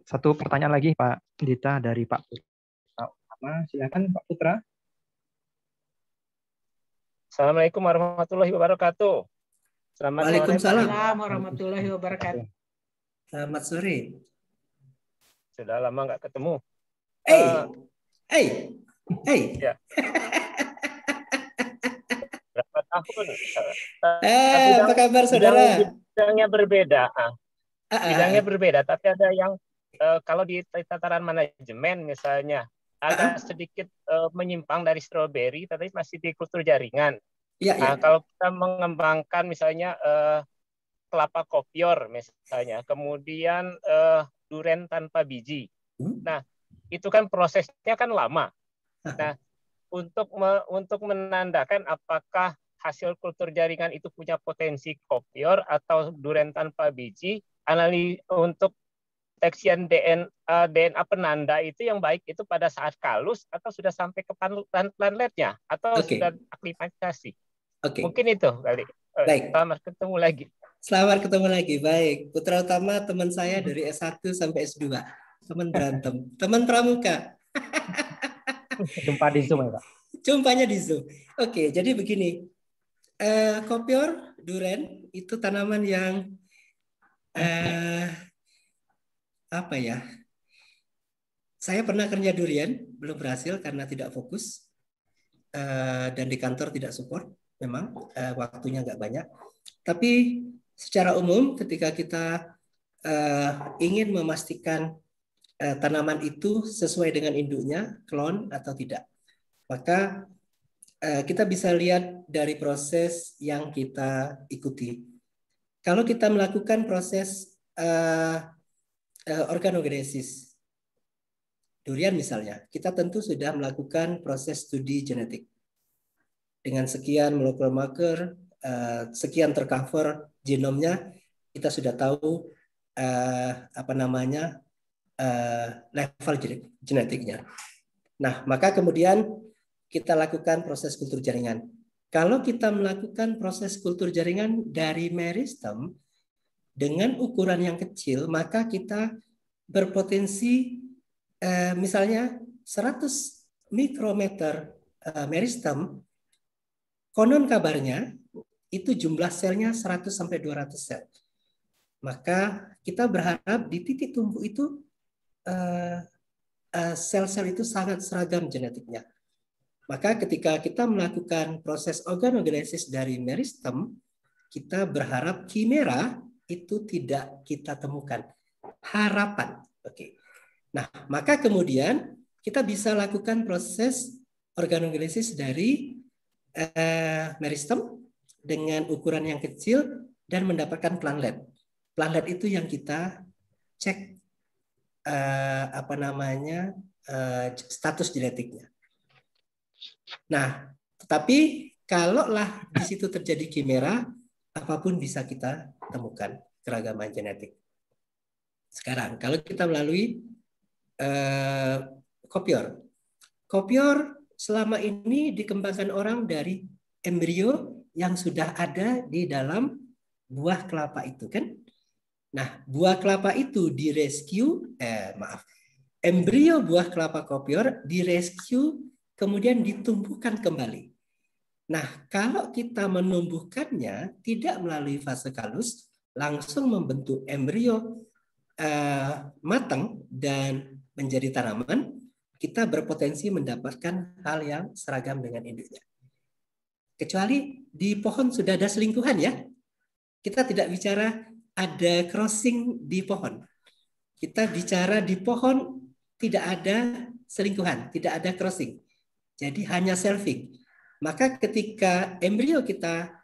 Satu pertanyaan lagi Pak Dita dari Pak Putra. Silakan Pak Putra. Assalamualaikum warahmatullahi wabarakatuh. Selamat Waalaikumsalam warahmatullahi wabarakatuh. Selamat sore. Sudah lama nggak ketemu. Ya. Berapa tahun? Apa kabar saudara? Bidangnya berbeda. Bidangnya berbeda, tapi ada yang kalau di tataran manajemen misalnya agak sedikit menyimpang dari stroberi, tapi masih di kultur jaringan. Kalau kita mengembangkan misalnya kelapa kopior misalnya, kemudian duren tanpa biji. Nah, itu kan prosesnya kan lama. Nah, untuk menandakan apakah hasil kultur jaringan itu punya potensi kopior atau duren tanpa biji, untuk deteksian DNA penanda itu yang baik itu pada saat kalus atau sudah sampai ke planletnya atau sudah aklimatisasi. Mungkin itu kali. Baik. Selamat ketemu lagi. Selamat ketemu lagi. Baik. Putra Utama teman saya dari S1 sampai S2. Teman berantem. Teman pramuka. Jumpa di Zoom ya Pak? Jumpanya di Zoom. Oke, jadi begini. Kopior, duren itu tanaman yang apa ya? Saya pernah kerja durian, belum berhasil karena tidak fokus dan di kantor tidak support. Memang waktunya nggak banyak. Tapi secara umum ketika kita ingin memastikan tanaman itu sesuai dengan induknya, klon atau tidak, maka kita bisa lihat dari proses yang kita ikuti. Kalau kita melakukan proses organogenesis durian misalnya, kita tentu sudah melakukan proses studi genetik. Dengan sekian molekular marker, sekian tercover genomnya, kita sudah tahu level genetiknya. Nah, maka kemudian kita lakukan proses kultur jaringan. Kalau kita melakukan proses kultur jaringan dari meristem dengan ukuran yang kecil, maka kita berpotensi misalnya 100 mikrometer meristem. Konon kabarnya itu jumlah selnya 100 sampai 200 sel. Maka kita berharap di titik tumbuh itu sel-sel itu sangat seragam genetiknya. Maka ketika kita melakukan proses organogenesis dari meristem, kita berharap kimera itu tidak kita temukan. Harapan. Oke. Nah, maka kemudian kita bisa lakukan proses organogenesis dari meristem dengan ukuran yang kecil dan mendapatkan plantlet. Plantlet itu yang kita cek status genetiknya. Nah, tetapi kalaulah di situ terjadi kimera, apapun bisa kita temukan keragaman genetik. Sekarang, kalau kita melalui kopior. Kopior selama ini dikembangkan orang dari embrio yang sudah ada di dalam buah kelapa itu kan. Nah, buah kelapa itu embrio buah kelapa kopior direscue kemudian ditumbuhkan kembali. Nah, kalau kita menumbuhkannya tidak melalui fase kalus, langsung membentuk embrio matang dan menjadi tanaman, kita berpotensi mendapatkan hal yang seragam dengan induknya. Kecuali di pohon sudah ada selingkuhan ya. Kita tidak bicara ada crossing di pohon. Kita bicara di pohon tidak ada selingkuhan, tidak ada crossing. Jadi hanya selfing. Maka ketika embrio kita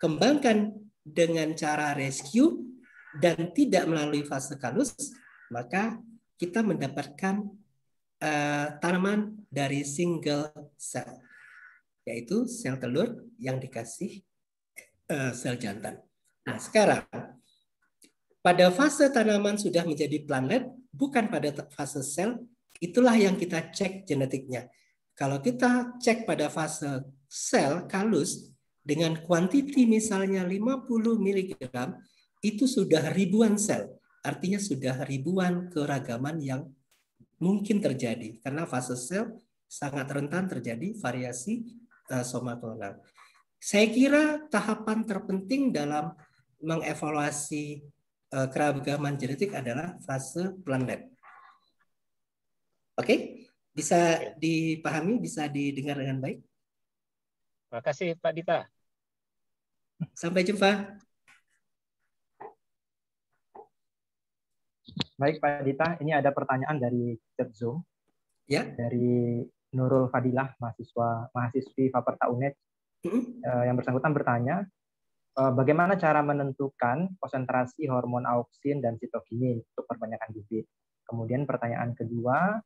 kembangkan dengan cara rescue dan tidak melalui fase kalus, maka kita mendapatkan tanaman dari single cell, yaitu sel telur yang dikasih sel jantan. Nah, sekarang pada fase tanaman sudah menjadi plantlet, bukan pada fase sel, itulah yang kita cek genetiknya. Kalau kita cek pada fase sel kalus dengan kuantiti misalnya 50 mg, itu sudah ribuan sel. Artinya sudah ribuan keragaman yang mungkin terjadi karena fase sel sangat rentan terjadi variasi somaklonal. Saya kira tahapan terpenting dalam mengevaluasi keragaman genetik adalah fase plantlet. Oke, bisa dipahami, bisa didengar dengan baik. Terima kasih Pak Dita. Sampai jumpa. Baik Pak Dita, ini ada pertanyaan dari chat Zoom. Ya. Dari Nurul Fadilah, mahasiswi Faperta UNED. Yang bersangkutan bertanya, bagaimana cara menentukan konsentrasi hormon auksin dan sitokinin untuk perbanyakan bibit? Kemudian pertanyaan kedua,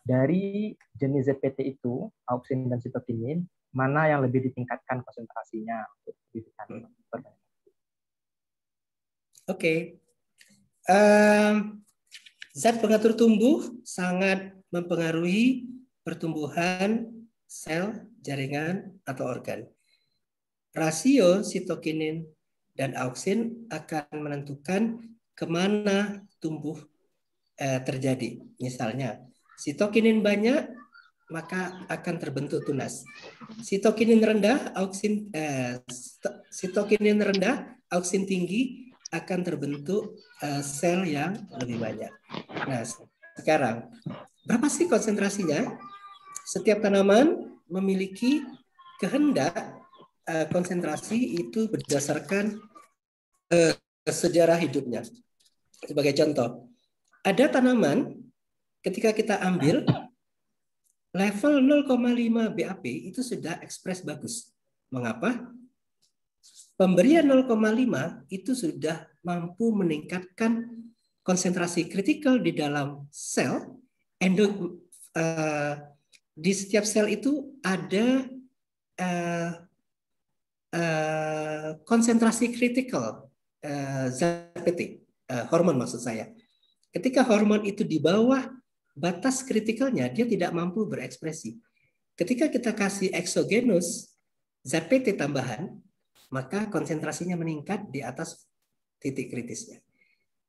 dari jenis ZPT itu, auksin dan sitokinin, mana yang lebih ditingkatkan konsentrasinya untuk bibit tanaman? Oke. Zat pengatur tumbuh sangat mempengaruhi pertumbuhan sel, jaringan, atau organ. Rasio sitokinin dan auksin akan menentukan kemana tumbuh terjadi. Misalnya, sitokinin banyak, maka akan terbentuk tunas. Sitokinin rendah, auksin tinggi, akan terbentuk sel yang lebih banyak. Nah, sekarang berapa sih konsentrasinya? Setiap tanaman memiliki kehendak konsentrasi itu berdasarkan sejarah hidupnya. Sebagai contoh, ada tanaman ketika kita ambil level 0,5 BAP itu sudah ekspres bagus. Mengapa? Pemberian 0,5 itu sudah mampu meningkatkan konsentrasi kritikal di dalam sel. Di setiap sel itu ada konsentrasi kritikal ZPT, hormon maksud saya. Ketika hormon itu di bawah batas kritikalnya, dia tidak mampu berekspresi. Ketika kita kasih eksogenus ZPT tambahan, maka konsentrasinya meningkat di atas titik kritisnya.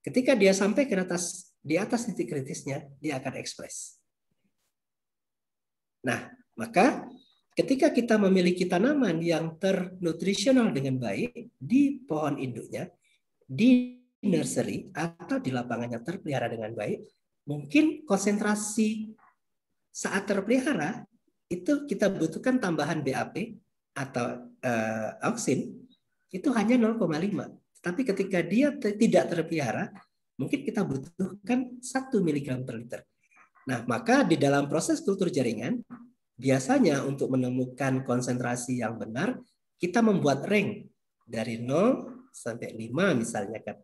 Ketika dia sampai di atas titik kritisnya, dia akan ekspres. Nah, maka ketika kita memiliki tanaman yang ternutrisional dengan baik di pohon induknya, di nursery atau di lapangannya terpelihara dengan baik, mungkin konsentrasi saat terpelihara itu kita butuhkan tambahan BAP atau auksin itu hanya 0,5. Tapi ketika dia tidak terpelihara, mungkin kita butuhkan 1 mg per liter. Nah, maka di dalam proses kultur jaringan, biasanya untuk menemukan konsentrasi yang benar, kita membuat range dari 0 sampai 5 misalnya kan.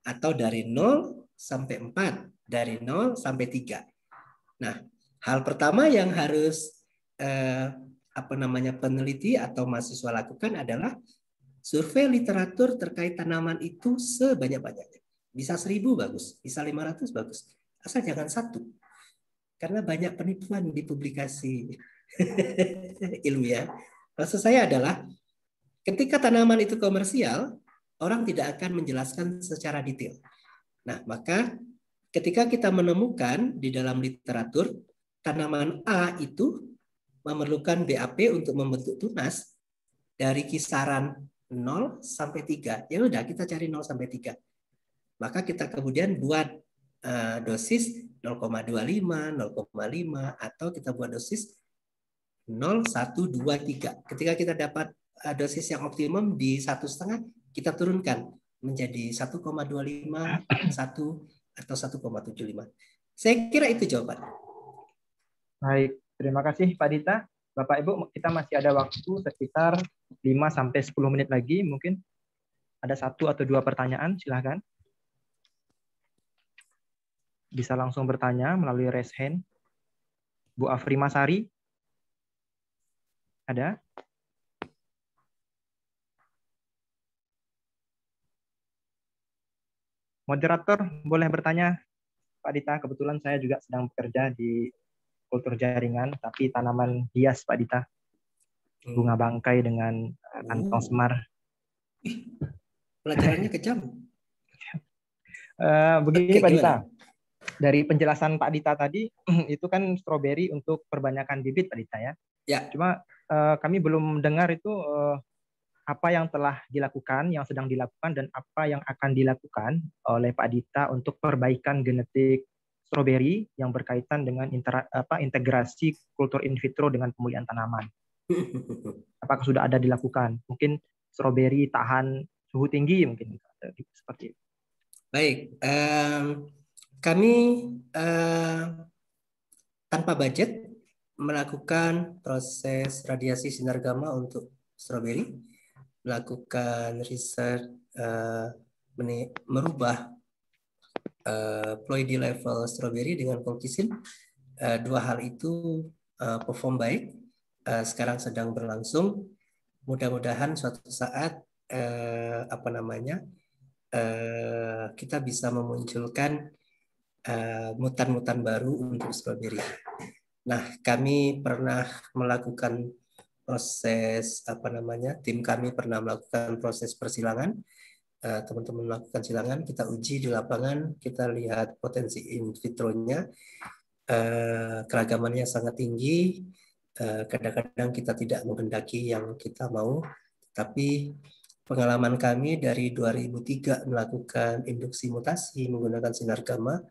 Atau dari 0 sampai 4, dari 0 sampai 3. Nah, hal pertama yang harus peneliti atau mahasiswa lakukan adalah survei literatur terkait tanaman itu sebanyak-banyaknya. Bisa 1000 bagus, bisa 500 bagus. Asal jangan 1. Karena banyak penipuan di publikasi ilmiah. Maksud saya adalah ketika tanaman itu komersial, orang tidak akan menjelaskan secara detail. Nah, maka ketika kita menemukan di dalam literatur tanaman A itu memerlukan BAP untuk membentuk tunas dari kisaran 0 sampai 3. Ya udah, kita cari 0 sampai 3. Maka kita kemudian buat dosis 0,25, 0,5, atau kita buat dosis 0, 1, 2, 3. Ketika kita dapat dosis yang optimum di 1,5, kita turunkan menjadi 1,25, 1, atau 1,75. Saya kira itu jawaban. Baik, terima kasih Pak Dita. Bapak Ibu, kita masih ada waktu sekitar 5-10 menit lagi. Mungkin ada 1 atau 2 pertanyaan, silahkan. Bisa langsung bertanya melalui raise hand. Bu Afri Masari, ada? Moderator, boleh bertanya, Pak Dita. Kebetulan saya juga sedang bekerja di kultur jaringan, tapi tanaman hias, Pak Dita. Bunga bangkai dengan kantong semar. Pelajarannya kejam. Begini Oke, Pak Dita, gimana? dari penjelasan Pak Dita tadi, itu kan stroberi untuk perbanyakan bibit Pak Dita ya. Ya. Cuma kami belum dengar itu apa yang telah dilakukan, yang sedang dilakukan, dan apa yang akan dilakukan oleh Pak Dita untuk perbaikan genetik stroberi yang berkaitan dengan integrasi kultur in vitro dengan pemulihan tanaman. Apakah sudah ada dilakukan? Mungkin stroberi tahan suhu tinggi mungkin seperti itu. Baik, kami tanpa budget melakukan proses radiasi sinar gamma untuk stroberi, melakukan riset merubah ploidy level stroberi dengan colchicine. Dua hal itu perform baik, sekarang sedang berlangsung. Mudah-mudahan suatu saat kita bisa memunculkan mutan-mutan baru untuk stroberi. Nah, kami pernah melakukan proses tim kami pernah melakukan proses persilangan. Teman-teman melakukan silangan, kita uji di lapangan, kita lihat potensi in vitronya, keragamannya sangat tinggi. Kadang-kadang kita tidak menghendaki yang kita mau, tapi pengalaman kami dari 2003 melakukan induksi mutasi menggunakan sinar gamma,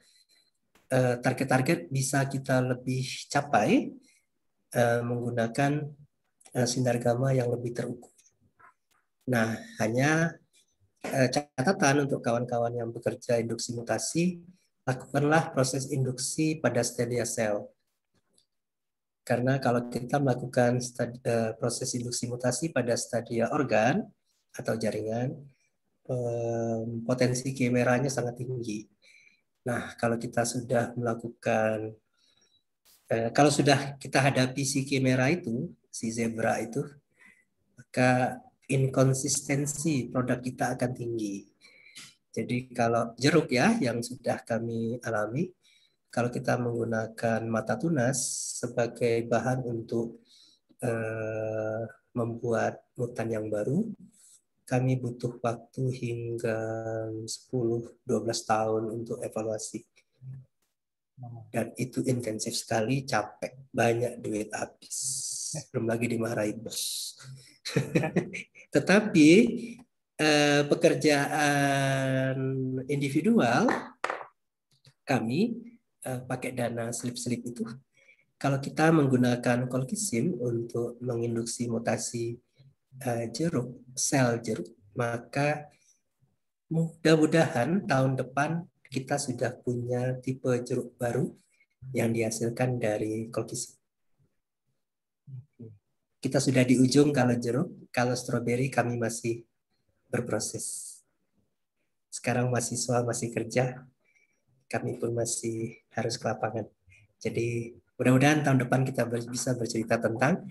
target-target bisa kita lebih capai menggunakan sinar gamma yang lebih terukur. Nah, hanya catatan untuk kawan-kawan yang bekerja induksi mutasi, lakukanlah proses induksi pada stadia sel. Karena kalau kita melakukan proses induksi mutasi pada stadia organ atau jaringan, potensi kemeranya sangat tinggi. Nah, kalau kita sudah melakukan, kalau sudah kita hadapi si kemera itu, si zebra itu, maka inkonsistensi produk kita akan tinggi. Jadi kalau jeruk ya, yang sudah kami alami, kalau kita menggunakan mata tunas sebagai bahan untuk membuat mutan yang baru, kami butuh waktu hingga 10-12 tahun untuk evaluasi. Dan itu intensif sekali, capek, banyak duit habis. Belum lagi dimarahi bos. Tetapi pekerjaan individual kami pakai dana slip-slip itu, kalau kita menggunakan colchicine untuk menginduksi mutasi jeruk, sel jeruk, maka mudah-mudahan tahun depan kita sudah punya tipe jeruk baru yang dihasilkan dari colchicine. Kita sudah di ujung kalau jeruk, kalau stroberi kami masih berproses. Sekarang mahasiswa masih kerja, kami pun masih harus ke lapangan. Jadi mudah-mudahan tahun depan kita bisa bercerita tentang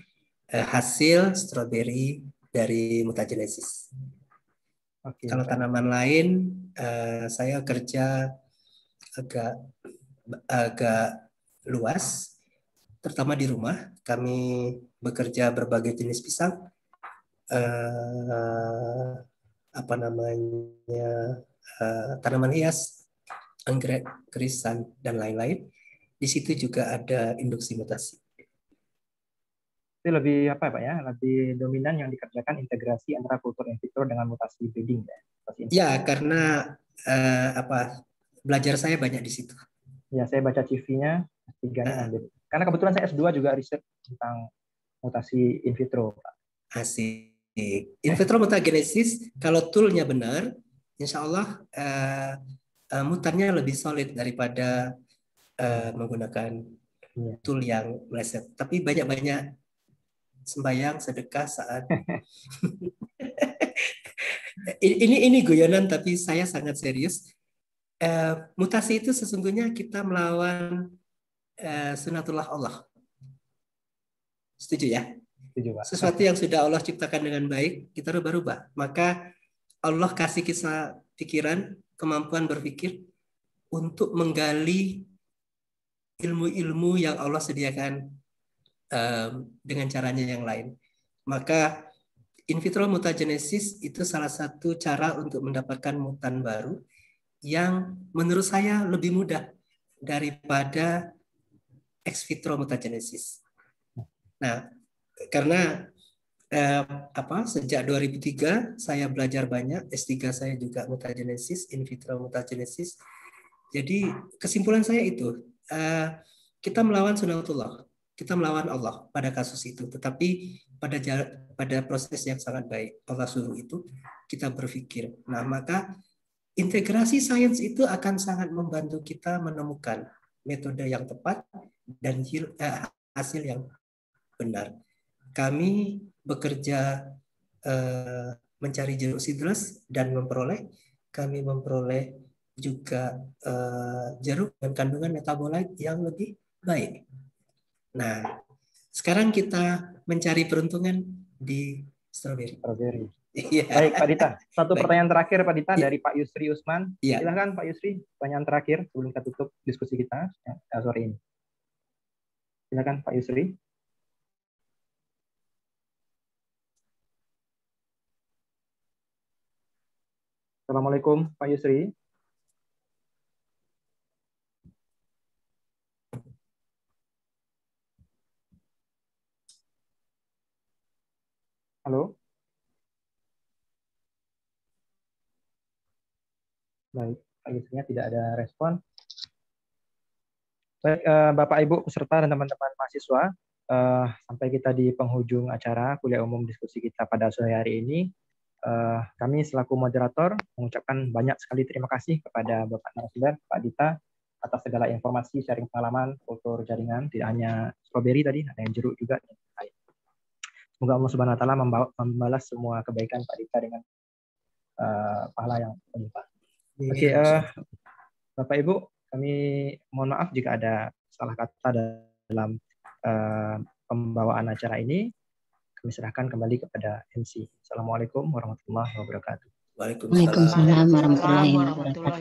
hasil stroberi dari mutagenesis. Oke, kalau tanaman lain, saya kerja agak luas, terutama di rumah. Kami bekerja berbagai jenis pisang, tanaman hias, anggrek, krisan, dan lain-lain. Di situ juga ada induksi mutasi. Itu lebih apa Pak ya? Lebih dominan yang dikerjakan integrasi antara kultur in vitro dengan mutasi breeding ya. Ya, karena belajar saya banyak di situ. Ya, saya baca CV-nya, S3-nya ngambil. Karena kebetulan saya S2 juga riset tentang mutasi in vitro, Pak. Asik. In vitro mutagenesis, kalau toolnya benar, insya Allah mutannya lebih solid daripada menggunakan tool yang meleset. Tapi banyak-banyak sembahyang, sedekah saat ini guyonan, tapi saya sangat serius. Mutasi itu sesungguhnya kita melawan sunatullah Allah. Setuju ya? Sesuatu yang sudah Allah ciptakan dengan baik, kita rubah-rubah. Maka Allah kasih kita pikiran, kemampuan berpikir untuk menggali ilmu-ilmu yang Allah sediakan dengan caranya yang lain. Maka in vitro mutagenesis itu salah satu cara untuk mendapatkan mutan baru yang menurut saya lebih mudah daripada ex vitro mutagenesis. Nah, karena sejak 2003 saya belajar banyak, S3 saya juga mutagenesis, in vitro mutagenesis. Jadi kesimpulan saya itu, kita melawan sunatullah, kita melawan Allah pada kasus itu, tetapi pada proses yang sangat baik Allah suruh itu kita berpikir. Nah, maka integrasi sains itu akan sangat membantu kita menemukan metode yang tepat dan hasil yang benar. Kami bekerja mencari jeruk sidrus dan kami memperoleh juga jeruk dan kandungan metabolit yang lebih baik. Nah, sekarang kita mencari peruntungan di stroberi. Baik, Pak Dita. Satu pertanyaan terakhir, Pak Dita, dari Pak Yusri Usman. Silahkan, Pak Yusri, pertanyaan terakhir sebelum kita tutup diskusi kita sore ini. Silahkan, Pak Yusri. Assalamualaikum, Pak Yusri. Halo. Baik, Pak Yusrinya tidak ada respon. Baik, Bapak, Ibu, peserta dan teman-teman mahasiswa, sampai kita di penghujung acara kuliah umum diskusi kita pada sore hari ini. Kami selaku moderator mengucapkan banyak sekali terima kasih kepada Bapak narasumber, Pak Dita, atas segala informasi, sharing pengalaman, kultur jaringan, tidak hanya stroberi tadi, ada yang jeruk juga. Semoga Allah Subhanahu wa Ta'ala membalas semua kebaikan Pak Dita dengan pahala yang berlimpah. Oke, Bapak Ibu, kami mohon maaf jika ada salah kata dalam pembawaan acara ini. Kami serahkan kembali kepada MC. Assalamualaikum warahmatullahi wabarakatuh. Waalaikumsalam warahmatullahi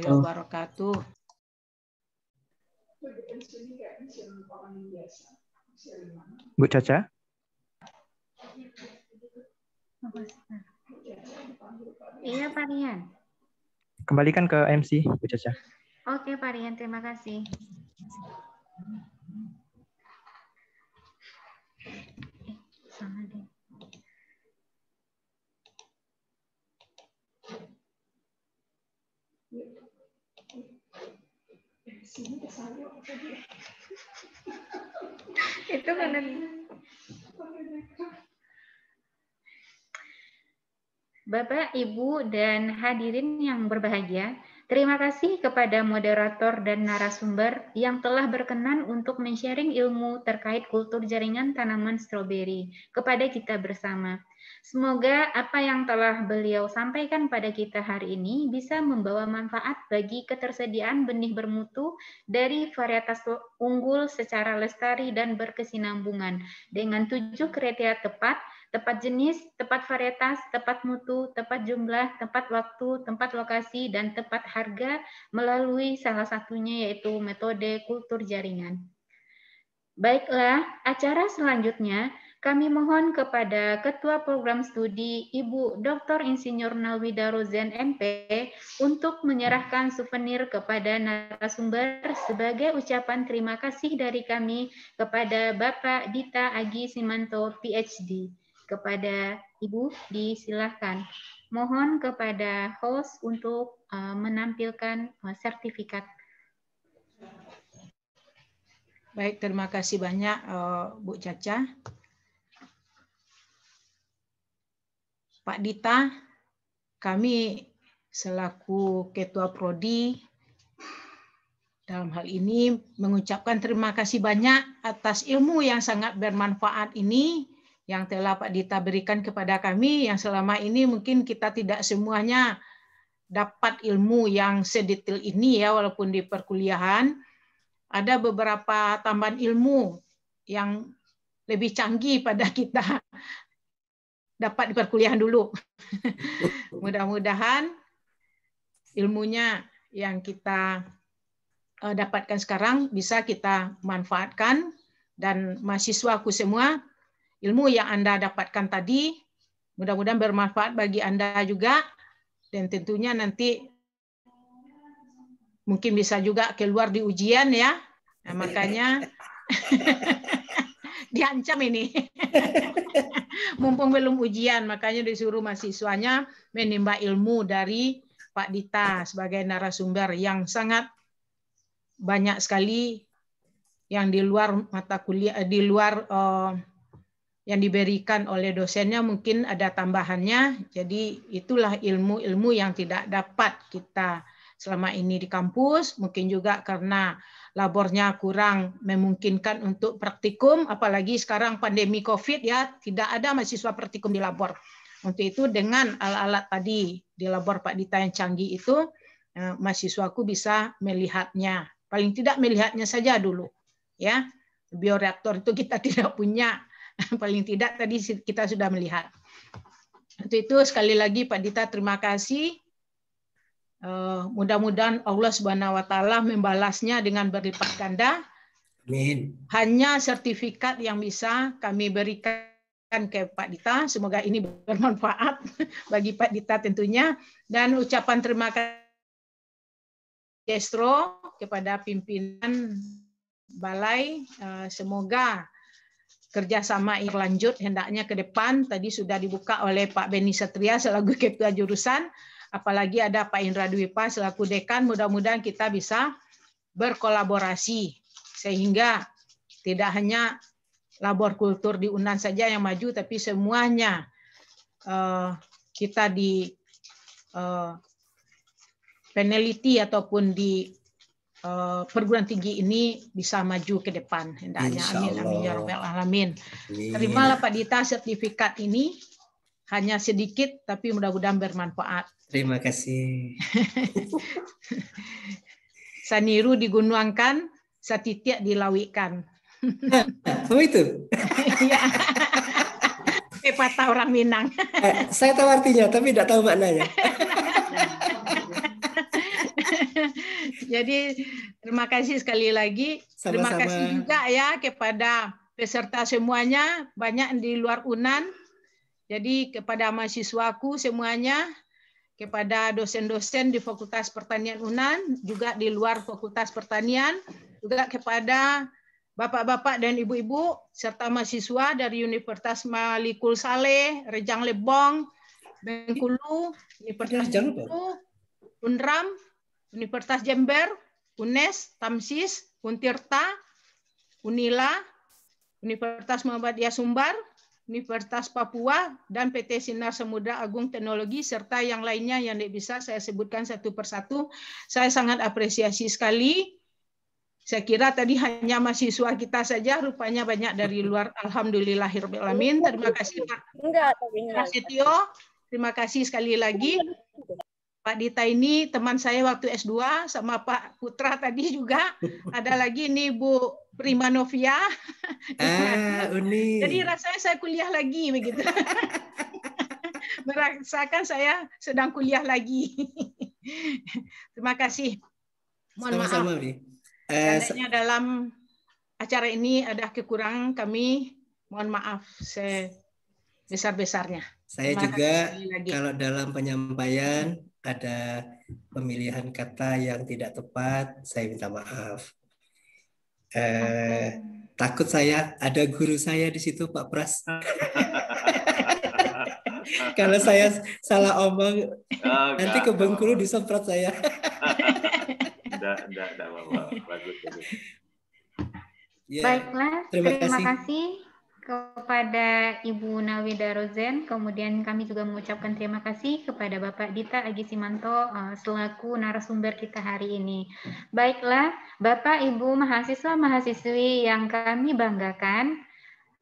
wabarakatuh. Bu Caca. Iya, Pak Rian. Kembalikan ke MC, Bu Caca. Oke, Pak Rian, terima kasih. Sama deh. Itu karena Bapak, Ibu, dan hadirin yang berbahagia, terima kasih kepada moderator dan narasumber yang telah berkenan untuk men-sharing ilmu terkait kultur jaringan tanaman stroberi kepada kita bersama. Semoga apa yang telah beliau sampaikan pada kita hari ini bisa membawa manfaat bagi ketersediaan benih bermutu dari varietas unggul secara lestari dan berkesinambungan dengan 7 kriteria tepat jenis, tepat varietas, tepat mutu, tepat jumlah, tepat waktu, tempat lokasi, dan tepat harga melalui salah satunya yaitu metode kultur jaringan. Baiklah, acara selanjutnya kami mohon kepada Ketua Program Studi Ibu Dr. Insinyur Nalwida Rozen MP untuk menyerahkan souvenir kepada narasumber sebagai ucapan terima kasih dari kami kepada Bapak Dita Agi Simanto, PhD. Kepada Ibu, disilahkan. Mohon kepada host untuk menampilkan sertifikat. Baik, terima kasih banyak Bu Caca. Pak Dita, kami selaku Ketua Prodi dalam hal ini mengucapkan terima kasih banyak atas ilmu yang sangat bermanfaat ini yang telah Pak Dita berikan kepada kami, yang selama ini mungkin kita tidak semuanya dapat ilmu yang sedetail ini ya, walaupun di perkuliahan. Ada beberapa tambahan ilmu yang lebih canggih pada kita dapat di perkuliahan dulu. Mudah-mudahan ilmunya yang kita dapatkan sekarang bisa kita manfaatkan, dan mahasiswaku semua, ilmu yang Anda dapatkan tadi mudah-mudahan bermanfaat bagi Anda juga, dan tentunya nanti mungkin bisa juga keluar di ujian ya. Nah, makanya diancam ini. Mumpung belum ujian, makanya disuruh mahasiswanya menimba ilmu dari Pak Dita sebagai narasumber yang sangat banyak sekali yang di luar mata kuliah, di luar yang diberikan oleh dosennya, mungkin ada tambahannya. Jadi itulah ilmu-ilmu yang tidak dapat kita selama ini di kampus, mungkin juga karena labornya kurang memungkinkan untuk praktikum, apalagi sekarang pandemi COVID ya, tidak ada mahasiswa praktikum di labor. Untuk itu dengan alat-alat tadi di labor Pak Dita yang canggih itu, mahasiswaku bisa melihatnya, paling tidak melihatnya saja dulu, ya. Bioreaktor itu kita tidak punya, paling tidak tadi kita sudah melihat. Untuk itu sekali lagi Pak Dita terima kasih. Mudah-mudahan Allah Subhanahu wa taala membalasnya dengan berlipat ganda. Amin. Hanya sertifikat yang bisa kami berikan ke Pak Dita. Semoga ini bermanfaat bagi Pak Dita tentunya, dan ucapan terima kasih Destro kepada pimpinan Balai. Semoga kerjasama ini berlanjut hendaknya ke depan. Tadi sudah dibuka oleh Pak Beni Satria selaku Ketua Jurusan. Apalagi ada Pak Indra Dwipa selaku dekan, mudah-mudahan kita bisa berkolaborasi sehingga tidak hanya labor kultur di UNAN saja yang maju, tapi semuanya kita di peneliti ataupun di perguruan tinggi ini bisa maju ke depan hendaknya. Amin amin ya rabbal alamin. Terimalah Pak Dita sertifikat ini, hanya sedikit tapi mudah-mudahan bermanfaat. Terima kasih. Saniru digunuangkan, satitiak dilawikan. Oh itu? Ya. Pepatah orang Minang. Saya tahu artinya, tapi tidak tahu maknanya. Jadi terima kasih sekali lagi. Sama-sama. Terima kasih juga ya kepada peserta semuanya, banyak di luar UNAN. Jadi kepada mahasiswaku semuanya, kepada dosen-dosen di Fakultas Pertanian UNAN, juga di luar Fakultas Pertanian, juga kepada bapak-bapak dan ibu-ibu, serta mahasiswa dari Universitas Malikul Saleh, Rejang Lebong, Bengkulu, Universitas Bengkulu, UNRAM, Universitas Jember, UNES, Tamsis, Untirta, Unila, Universitas Muhammadiyah Sumbar, Universitas Papua, dan PT Sinar Samudra Agung Teknologi, serta yang lainnya yang tidak bisa saya sebutkan satu persatu. Saya sangat apresiasi sekali. Saya kira tadi hanya mahasiswa kita saja, rupanya banyak dari luar. Alhamdulillahirrahmanirrahim. Terima kasih Pak Prasetyo. Terima kasih sekali lagi. Pak Dita ini teman saya waktu S2, sama Pak Putra tadi juga. Ada lagi nih Bu Prima Novia. Uni. Jadi rasanya saya kuliah lagi begitu. Merasakan saya sedang kuliah lagi. Terima kasih. Mohon maaf. Seandainya dalam acara ini ada kekurangan kami, mohon maaf sebesar-besarnya. Saya juga kalau dalam penyampaian ada pemilihan kata yang tidak tepat, saya minta maaf. Takut saya ada guru saya di situ, Pak Pras. Kalau saya salah omong, nanti ke Bengkulu disemprot saya. Enggak apa-apa. Bagus. Ya, Baiklah, terima kasih kepada Ibu Nawida Rozen. Kemudian kami juga mengucapkan terima kasih kepada Bapak Dita Agisimanto selaku narasumber kita hari ini. Baiklah, Bapak Ibu mahasiswa-mahasiswi yang kami banggakan,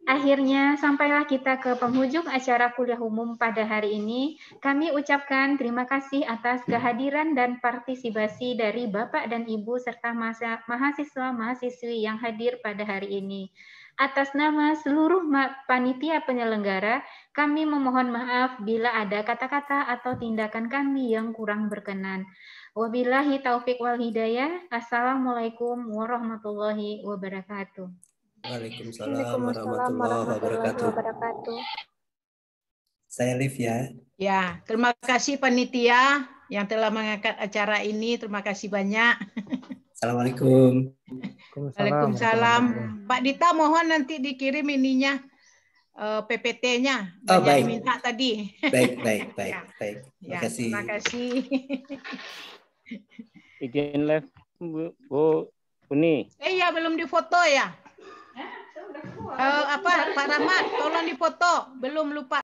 akhirnya sampailah kita ke penghujung acara kuliah umum pada hari ini. Kami ucapkan terima kasih atas kehadiran dan partisipasi dari Bapak dan Ibu serta mahasiswa-mahasiswi yang hadir pada hari ini. Atas nama seluruh panitia penyelenggara, kami memohon maaf bila ada kata-kata atau tindakan kami yang kurang berkenan. Wabillahi taufik wal hidayah. Assalamualaikum warahmatullahi wabarakatuh. Waalaikumsalam warahmatullahi wabarakatuh. Saya Liv ya. Ya, terima kasih panitia yang telah mengangkat acara ini. Terima kasih banyak. Assalamualaikum. Waalaikumsalam. Pak Dita, mohon nanti dikirim ininya PPT-nya. Banyak baik. yang minta tadi. Baik. Ya, Terima kasih. Izin live Bu Uni. Iya, belum difoto ya. Pak Rahmat, tolong difoto. Belum lupa.